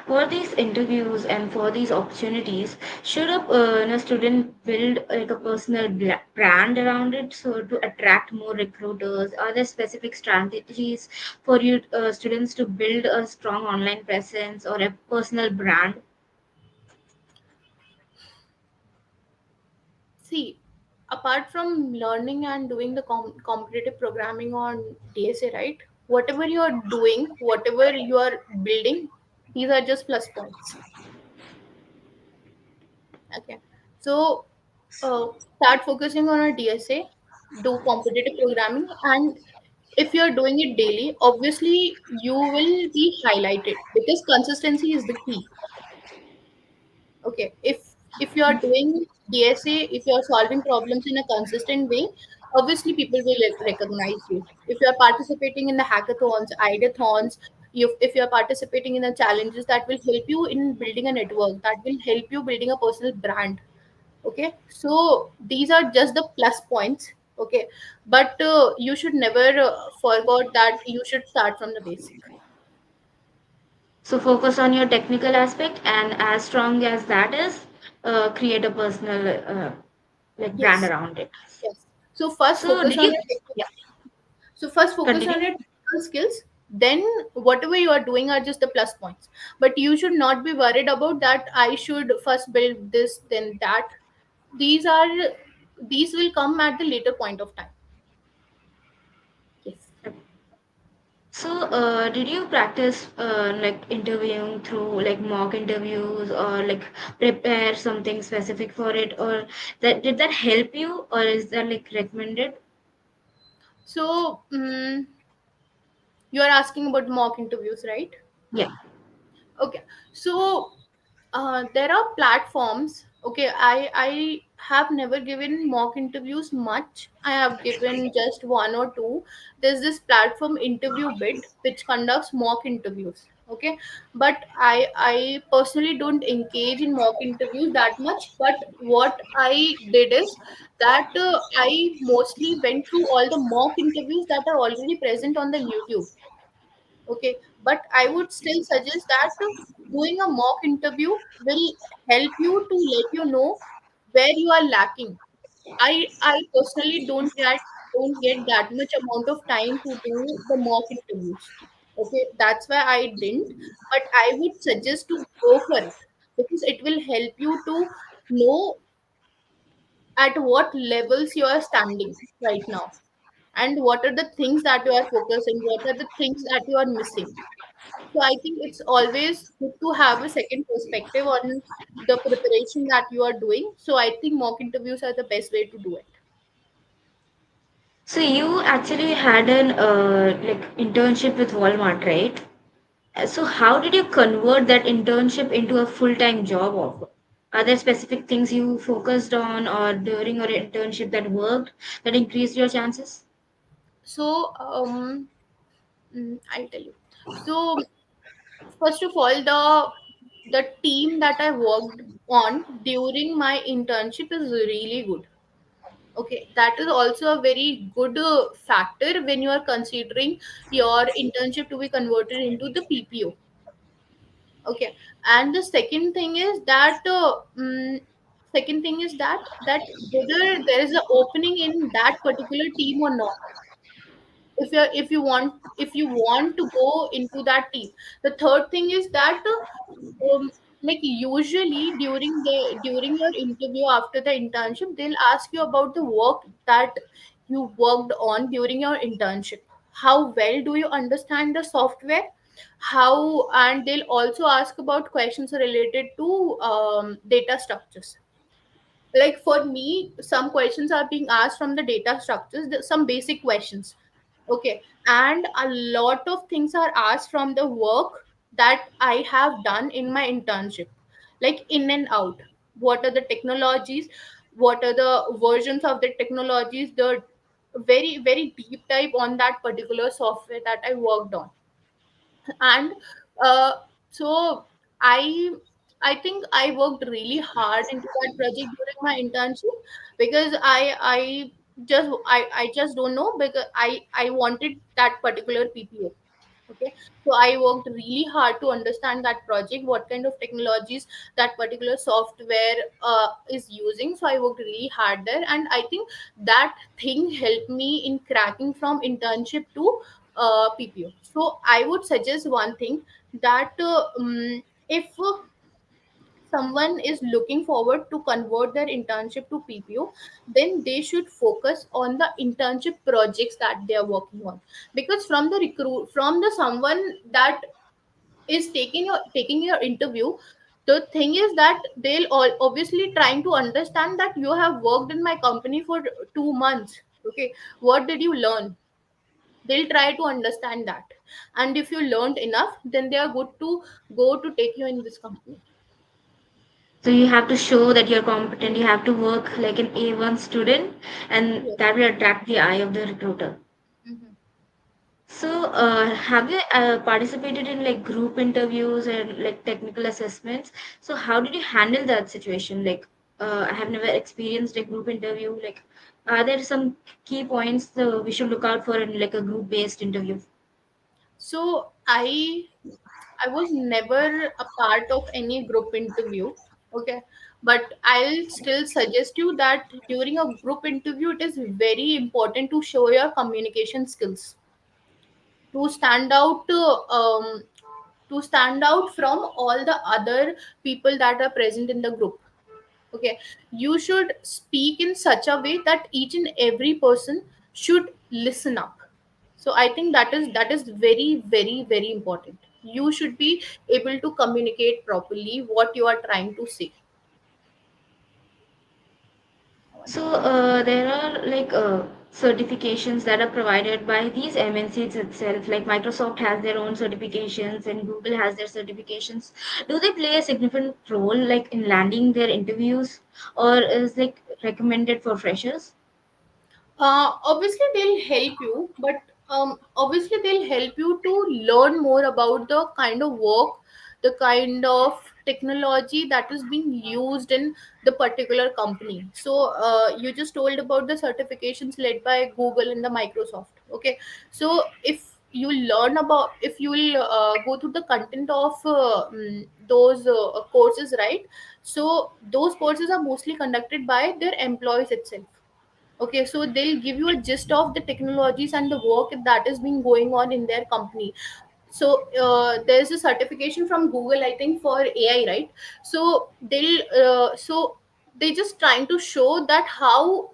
for these interviews and for these opportunities, should a student build like a personal brand around it, so to attract more recruiters? Are there specific strategies for you students to build a strong online presence or a personal brand? See, apart from learning and doing the competitive programming on DSA, right? Whatever you are doing, whatever you are building, these are just plus points. Okay. So start focusing on a DSA, do competitive programming, and if you're doing it daily, obviously you will be highlighted because consistency is the key. Okay, if you are doing DSA, if you are solving problems in a consistent way, obviously people will recognize you. If you are participating in the hackathons, ideathons, if you are participating in the challenges that will help you in building a network, that will help you building a personal brand. Okay, so these are just the plus points. Okay, but you should never forget that you should start from the basic. So focus on your technical aspect, and as strong as that is, create a personal brand Yes, around it. yes. So first So focus did on you? your Yeah, So first focus on continue. your technical skills. Then whatever you are doing are just the plus points. But you should not be worried about that. I should first build this, then that. These are these will come at the later point of time. Yes. So, did you practice interviewing through like mock interviews or like prepare something specific for it, or that did that help you, or is that like recommended? So you are asking about mock interviews, right? Yeah. Okay. So there are platforms. Okay, I have never given mock interviews much. I have given just one or two. There's this platform Interview Bit which conducts mock interviews. Okay, but I personally don't engage in mock interviews that much. But what I did is that I mostly went through all the mock interviews that are already present on the YouTube. Okay, but I would still suggest that doing a mock interview will help you to let you know where you are lacking. I personally don't get that much amount of time to do the mock interviews. Okay, that's why I didn't, but I would suggest to go for it because it will help you to know at what levels you are standing right now, and what are the things that you are focusing, what are the things that you are missing. So I think it's always good to have a second perspective on the preparation that you are doing. So I think mock interviews are the best way to do it. So you actually had an internship with Walmart, right? So how did you convert that internship into a full-time job offer? Are there specific things you focused on or during your internship that worked that increased your chances? So I'll tell you. So first of all, the team that I worked on during my internship is really good. Okay, that is also a very good factor when you are considering your internship to be converted into the PPO. Okay, and the second thing is that whether there is an opening in that particular team or not. If you want to go into that team. The third thing is that like usually during your interview after the internship, they'll ask you about the work that you worked on during your internship. How well do you understand the software? How And they'll also ask about questions related to data structures. Like for me, some questions are being asked from the data structures, some basic questions. Okay, and a lot of things are asked from the work that I have done in my internship, like in and out. What are the technologies? What are the versions of the technologies? The very very deep dive on that particular software that I worked on. And uh, so I think I worked really hard into that project during my internship because I I just don't know, because I wanted that particular PPO. Okay, so I worked really hard to understand that project, what kind of technologies that particular software is using. So I worked really hard there, and I think that thing helped me in cracking from internship to PPO. So I would suggest one thing, that if someone is looking forward to convert their internship to PPO, then they should focus on the internship projects that they are working on. Because from the someone that is taking your interview, the thing is that they'll all obviously trying to understand that you have worked in my company for 2 months. Okay, what did you learn? They'll try to understand that, and if you learned enough, then they are good to go to take you in this company. So you have to show that you're competent. You have to work like an A1 student, and Yes. that will attract the eye of the recruiter. Mhm. So, have you participated in like group interviews and like technical assessments? So, how did you handle that situation? Like, I have never experienced a group interview. Like, are there some key points we should look out for in like a group-based interview? So I was never a part of any group interview. Okay, but I'll still suggest you that during a group interview, it is very important to show your communication skills, to stand out to stand out from all the other people that are present in the group. Okay, you should speak in such a way that each and every person should listen up. So I think that is very very very important. You should be able to communicate properly what you are trying to say. So, there are like certifications that are provided by these MNCs itself. Like Microsoft has their own certifications and Google has their certifications. Do they play a significant role like in landing their interviews, or is like recommended for freshers? Obviously they'll help you, but obviously they'll help you to learn more about the kind of work, the kind of technology that is being used in the particular company. So you just told about the certifications led by Google and the Microsoft. Okay, so if you will go through the content of those courses, right? So those courses are mostly conducted by their employees itself. Okay, so they'll give you a gist of the technologies and the work that is being going on in their company. So there's a certification from Google, I think, for AI, right? So they just trying to show that how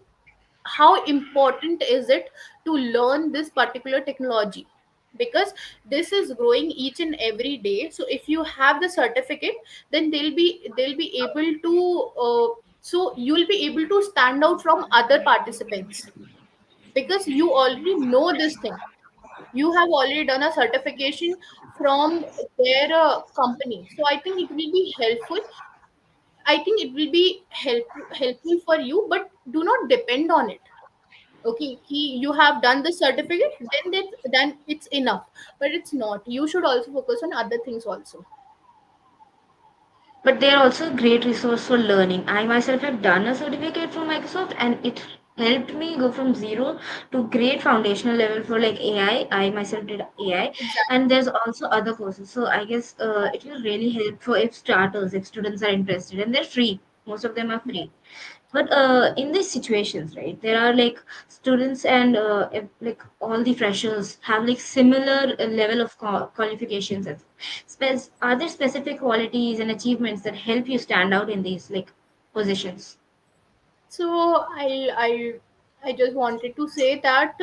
important is it to learn this particular technology, because this is growing each and every day. So if you have the certificate, then they'll be able to so you'll be able to stand out from other participants, because you already know this thing. You have already done a certification from their company. So I think it will be helpful. I think it will be helpful for you, but do not depend on it. Okay, you have done the certificate, then it's enough. But it's not. You should also focus on other things also. But they are also a great resource for learning. I myself have done a certificate from Microsoft and it helped me go from zero to great foundational level for like AI. I myself did AI, Exactly. and there's also other courses. So I guess it will really help for if starters, if students are interested, and they're free. Most of them are free. But in these situations, right, there are like students and like all the freshers have like similar level of qualifications. And are there specific qualities and achievements that help you stand out in these like positions? So I just wanted to say that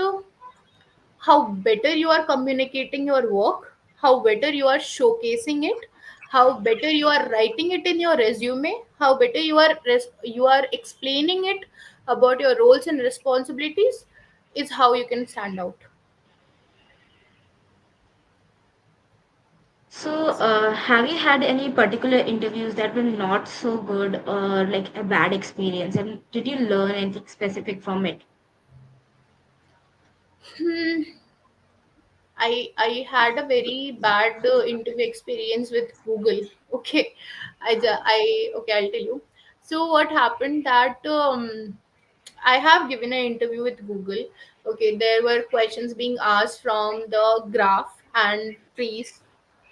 how better you are communicating your work, how better you are showcasing it, how better you are writing it in your resume, how better you are explaining it about your roles and responsibilities, is how you can stand out. So, have you had any particular interviews that were not so good or like a bad experience? And did you learn anything specific from it? Hmm. I had a very bad interview experience with Google. Okay, I okay, I'll tell you. So what happened that I have given an interview with Google. Okay, there were questions being asked from the graph and trees.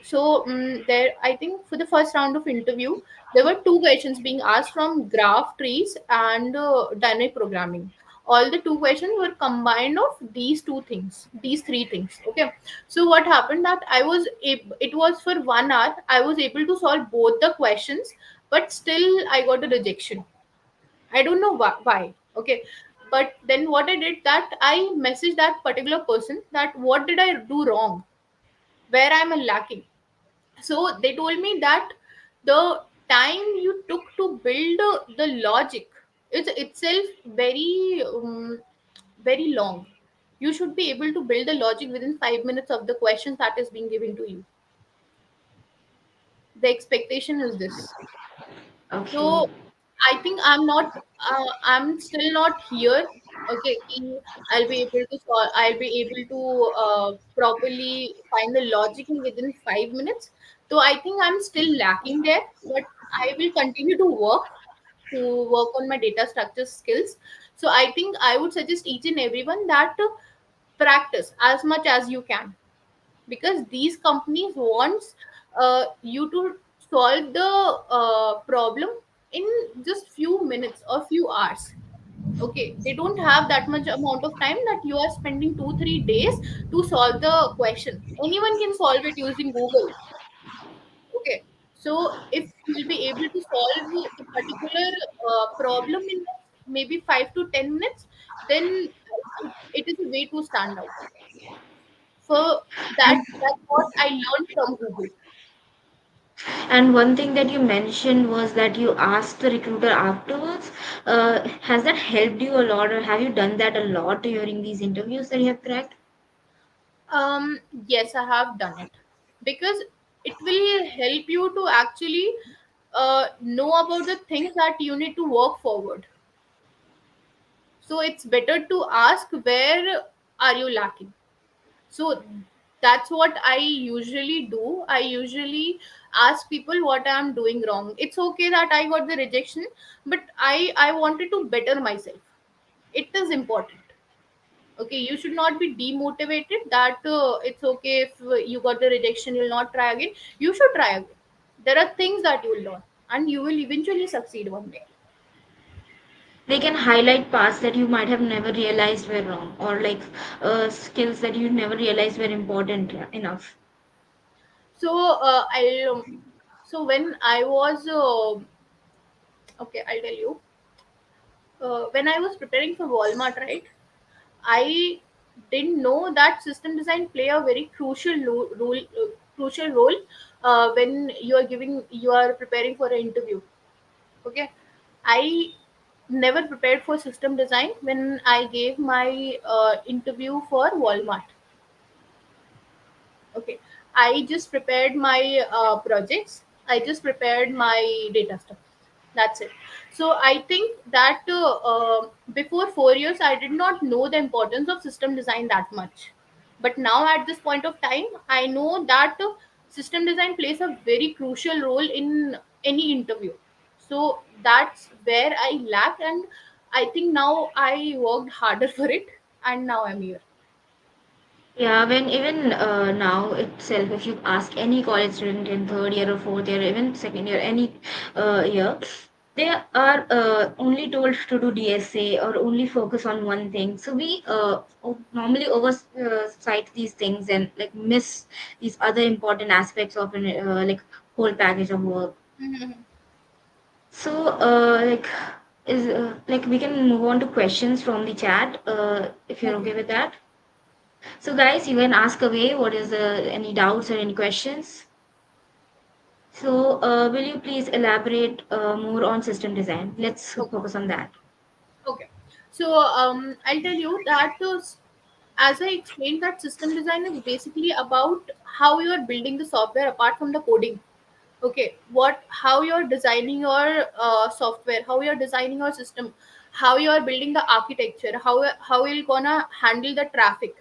So there, I think for the first round of interview, there were two questions being asked from graph, trees, and dynamic programming. All the two questions were combined of these two things, these three things. Okay, so what happened that it was for 1 hour. I was able to solve both the questions, but still I got a rejection. I don't know why. Okay. But then what I did that I messaged that particular person that what did I do wrong? Where am I lacking? So they told me that the time you took to build the logic is itself very long. You should be able to build the logic within 5 minutes of the questions that is being given to you. The expectation is this. Okay. So I think I'm still not here. Okay, I'll be able to solve, I'll be able to properly find the logic in within 5 minutes. So I think I'm still lacking there, but I will continue to work on my data structure skills. So I think I would suggest each and everyone that practice as much as you can, because these companies wants you to solve the problem in just few minutes or few hours. Okay, they don't have that much amount of time that you are spending 2 3 days to solve the question. Anyone can solve it using Google. Okay, so if you'll be able to solve the particular problem in maybe 5 to 10 minutes, then it is a way to stand out. So that's what I learned from Google. And one thing that you mentioned was that you asked the recruiter afterwards. Has that helped you a lot, or have you done that a lot during these interviews that you have cracked? Yes, I have done it because it will help you to actually know about the things that you need to work forward. So it's better to ask where are you lacking. So that's what I usually do. I usually ask people what I'm doing wrong. It's okay that I got the rejection, but I wanted to better myself. It is important. Okay, you should not be demotivated that it's okay if you got the rejection, you'll not try again. You should try again. There are things that you will learn and you will eventually succeed one day. They can highlight parts that you might have never realized were wrong, or like skills that you never realized were important enough. So I so when I was okay, I'll tell you, when I was preparing for Walmart, right, I didn't know that system design play a very crucial role when you are preparing for an interview. Okay, I never prepared for system design when I gave my interview for Walmart. Okay, I just prepared my projects. I just prepared my data stuff. That's it. So I think that before 4 years I did not know the importance of system design that much, but now at this point of time I know that system design plays a very crucial role in any interview. So that's where I lack, and I think now I worked harder for it, and now I'm here. Yeah, when even now itself, if you ask any college student in third year or fourth year, even second year, any year, they are only told to do DSA or only focus on one thing. So we normally oversight these things and like miss these other important aspects of an like whole package of work. Mhm. So like is like we can move on to questions from the chat if you're Okay. okay with that. So, guys, you can ask away. What is any doubts or any questions? So, will you please elaborate more on system design? Let's Okay. focus on that. Okay. So I'll tell you that as I explained, that system design is basically about how you are building the software apart from the coding. Okay, how you're designing your software, how you're designing your system, how you are building the architecture, how you're gonna handle the traffic.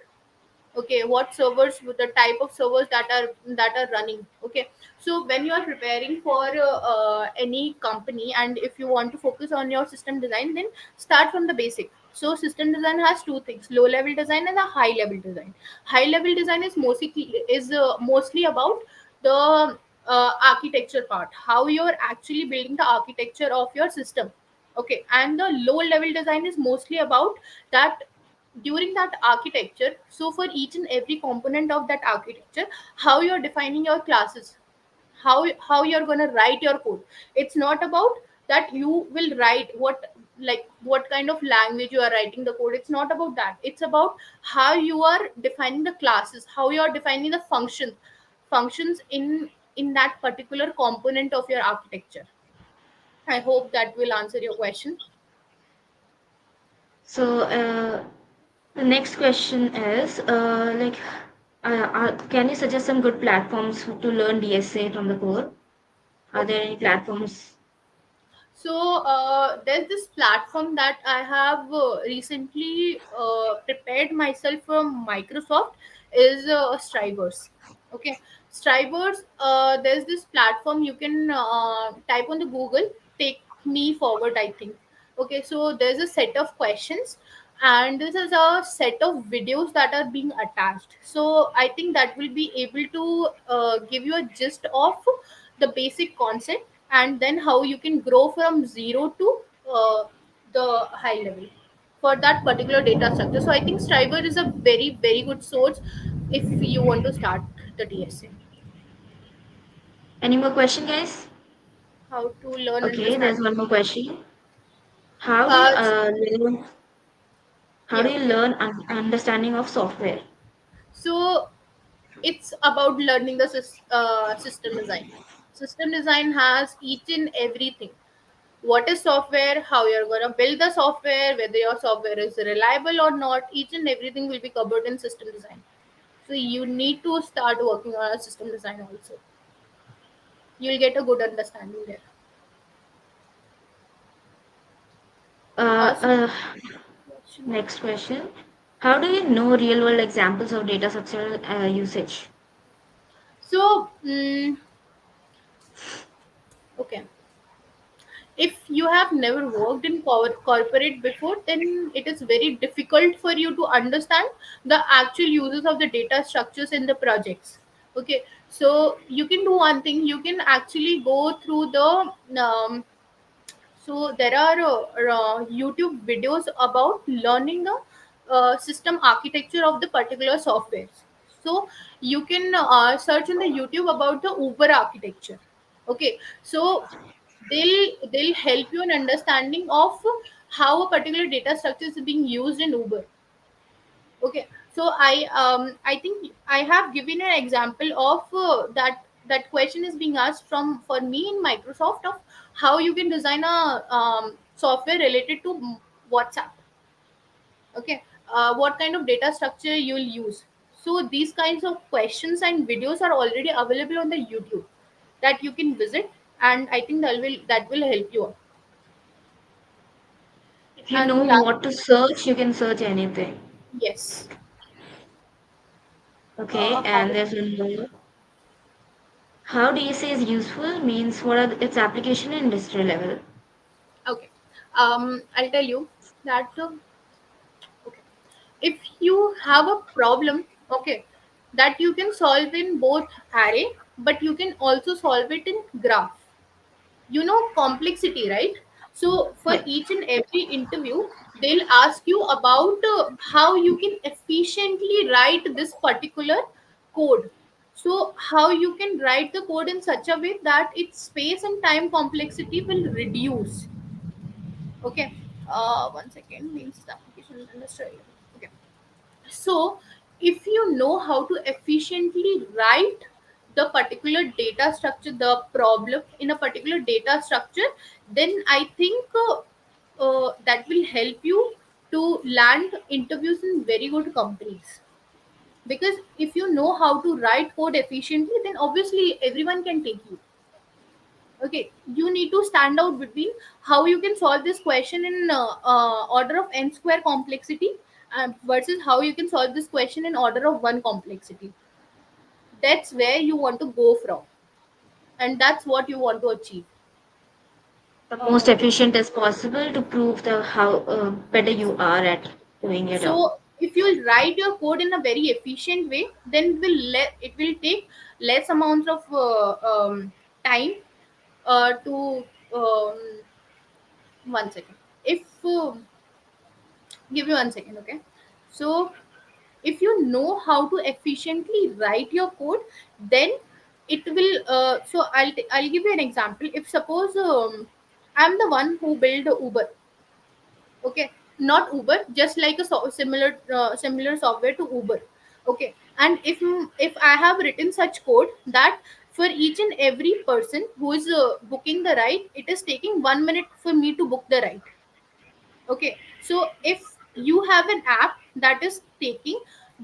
Okay, what servers, with the type of servers that are running. Okay, so when you are preparing for any company, and if you want to focus on your system design, then start from the basic. So system design has two things: low level design and a high level design. High level design is mostly about the architecture part, how you're actually building the architecture of your system. Okay, and the low level design is mostly about that during that architecture. So for each and every component of that architecture, how you're defining your classes, how you're going to write your code. It's not about that you will write what kind of language you are writing the code. It's not about that. It's about how you are defining the classes, how you are defining the functions in that particular component of your architecture. I hope that will answer your question. So the next question is can you suggest some good platforms to learn DSA from the core? Are Okay. there any platforms? So there's this platform that I have recently prepared myself from Microsoft, is Strivers. Okay, Strivers. There's this platform you can type on the Google. Take me forward, I think. Okay, so there's a set of questions, and this is a set of videos that are being attached. So I think that will be able to give you a gist of the basic concept, and then how you can grow from zero to uh, the high level for that particular data structure. So I think Striver is a very very good source if you want to start the DSA. Any more question, guys? How to learn Okay, there's understanding. one more question. How do you uh, learn? How do yeah, you okay. learn understanding of software? So it's about learning the system design. System design has each and everything. What is software, how you're going to build the software, whether your software is reliable or not, each and everything will be covered in system design. So you need to start working on a system design also. You'll get a good understanding there. So Uh, question. Next question. How do you know real world examples of data structural usage? So okay, if you have never worked in corporate before, then it is very difficult for you to understand the actual uses of the data structures in the projects. Okay, so you can do one thing. You can actually go through the so there are YouTube videos about learning the system architecture of the particular softwares. So you can search in the YouTube about the Uber architecture. Okay, so they'll help you in understanding of how a particular data structure is being used in Uber. Okay, so I think I have given an example of that question is being asked from for me in Microsoft of how you can design a software related to WhatsApp. Okay, what kind of data structure you'll use. So these kinds of questions and videos are already available on the YouTube that you can visit, and I think that will help you out. If you know And last, what to search, you can search anything. yes, Okay, how. and there's one more. How DSA is useful means what are its application in industrial level? Okay, I'll tell you that. Okay, if you have a problem, okay, that you can solve in both array, but you can also solve it in graph. You know complexity, right? So for Yeah. each and every interview, they'll ask you about how you can efficiently write this particular code. So how you can write the code in such a way that its space and time complexity will reduce. Okay, one second, means the application understood. Okay, so if you know how to efficiently write the particular data structure, the problem in a particular data structure, then I think that will help you to land interviews in very good companies. Because if you know how to write code efficiently, then obviously everyone can take you. Okay, you need to stand out between how you can solve this question in order of n square complexity, versus how you can solve this question in order of one complexity. That's where you want to go from, and that's what you want to achieve. The most efficient as possible to prove the how better you are at doing your job. So if you write your code in a very efficient way, then it will take less amounts of time to one second. If Give me one second, okay? So if you know how to efficiently write your code, then it will I'll give you an example. If suppose I'm the one who built Uber, okay, not Uber, just like a similar software to Uber, okay. And if I have written such code that for each and every person who is booking the ride, it is taking 1 minute for me to book the ride. Okay, so if you have an app that is taking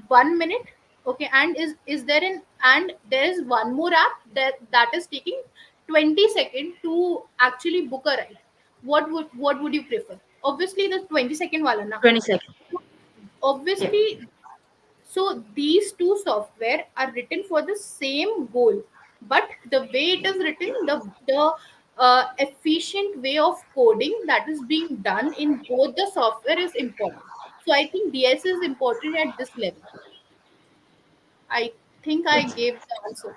1 minute, okay, and is there an and there is one more app that is taking 20 seconds to actually book a ride, what would you prefer? Obviously the 20-second wala na. 20 seconds. Yeah. Obviously, so these two software are written for the same goal, but the way it is written, the efficient way of coding that is being done in both the software is important. So I think DS is important at this level. I think I Let's gave the answer.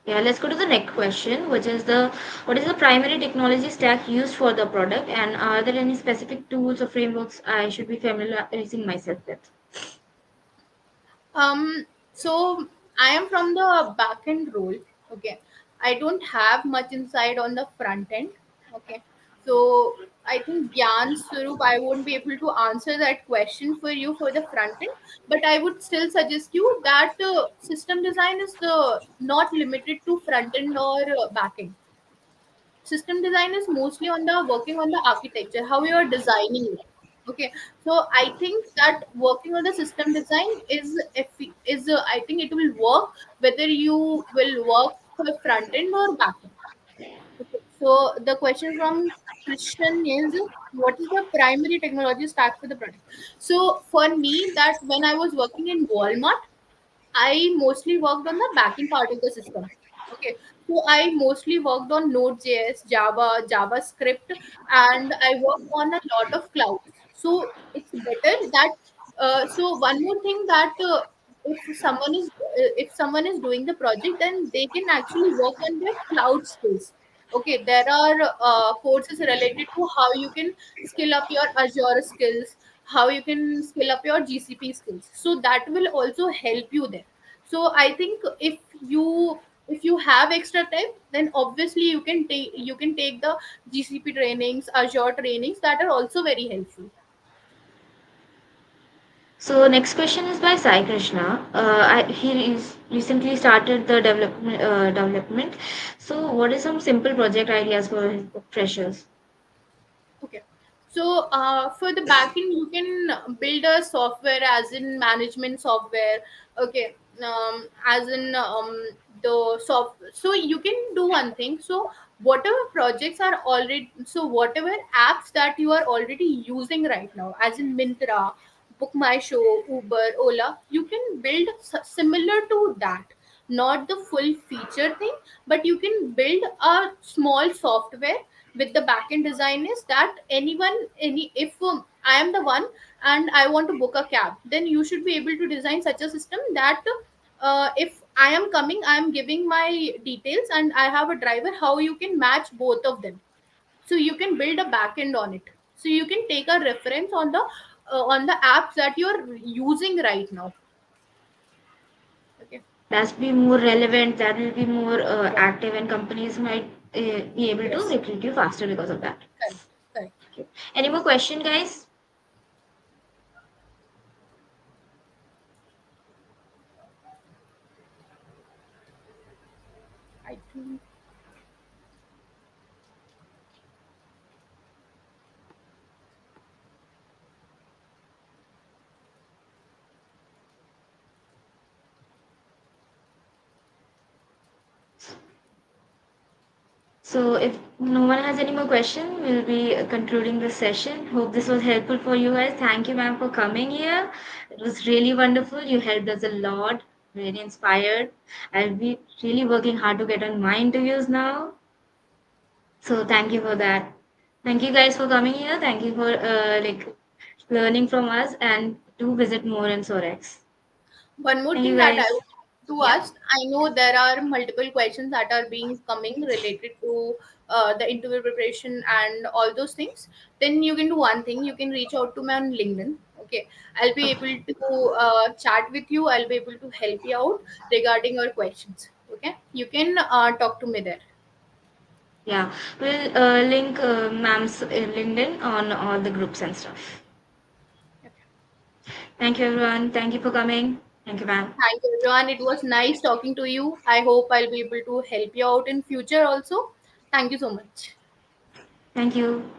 yeah, let's go to the next question, which is the what is the primary technology stack used for the product, and are there any specific tools or frameworks I should be familiarizing myself with? So I am from the back end role. Okay. I don't have much insight on the front end. Okay. So I think Gyan Swarup, I won't be able to answer that question for you for the front end, but I would still suggest you that system design is not limited to front end or back end. System design is mostly on the working on the architecture, how you are designing it. Okay, so I think that working on the system design I think it will work whether you will work for front end or back end. Okay, so the question from Christian is, what is the primary technology stack for the product? So for me, that when I was working in Walmart, I mostly worked on the backend part of the system. Okay. So I mostly worked on Node.js, Java, JavaScript, and I worked on a lot of clouds. So it's better that. So one more thing that if someone is doing the project, then they can actually work on their cloud skills. Okay, there are courses related to how you can skill up your Azure skills, how you can skill up your GCP skills, so that will also help you there. So I think if you have extra time, then obviously you can take the GCP trainings, Azure trainings, that are also very helpful. So next question is by Sai Krishna. He is recently started the development. So what is some simple project ideas for his freshers? Okay. So for the backend, you can build a software as in management software. Okay. As in the software. So you can do one thing. So whatever apps that you are already using right now, as in Mintra, Book My Show, Uber, Ola, you can build similar to that. Not the full feature thing, but you can build a small software with the backend design is that any if I am the one and I want to book a cab, then you should be able to design such a system that if I am coming, I am giving my details and I have a driver, how you can match both of them. So you can build a backend on it, so you can take a reference on the apps that you're using right now. Okay. That's be more relevant. That will be more Yeah. active, and companies might be able to Yes. recruit you faster because of that. Correct. Correct. Okay. Any more question, guys? I think. So if no one has any more question, we'll be concluding this session. Hope this was helpful for you guys. Thank you, ma'am, for coming here. It was really wonderful. You helped us a lot. Very inspired. I'll be really working hard to get on my interviews now. So thank you for that. Thank you guys for coming here. Thank you for learning from us, and do visit more in Sorex. One more Thank you thing that I guys. would like to Yeah. ask, I know there are multiple questions that are being coming related to the interview preparation and all those things. Then you can do one thing, you can reach out to me on LinkedIn. Okay, I'll be able to chat with you, I'll be able to help you out regarding your questions. Okay, you can talk to me there. Yeah, we'll link ma'am's LinkedIn on all the groups and stuff. Okay. Thank you, everyone. Thank you for coming. Thank you, ma'am. Thank you, everyone. It was nice talking to you. I hope I'll be able to help you out in future also. Thank you so much. Thank you.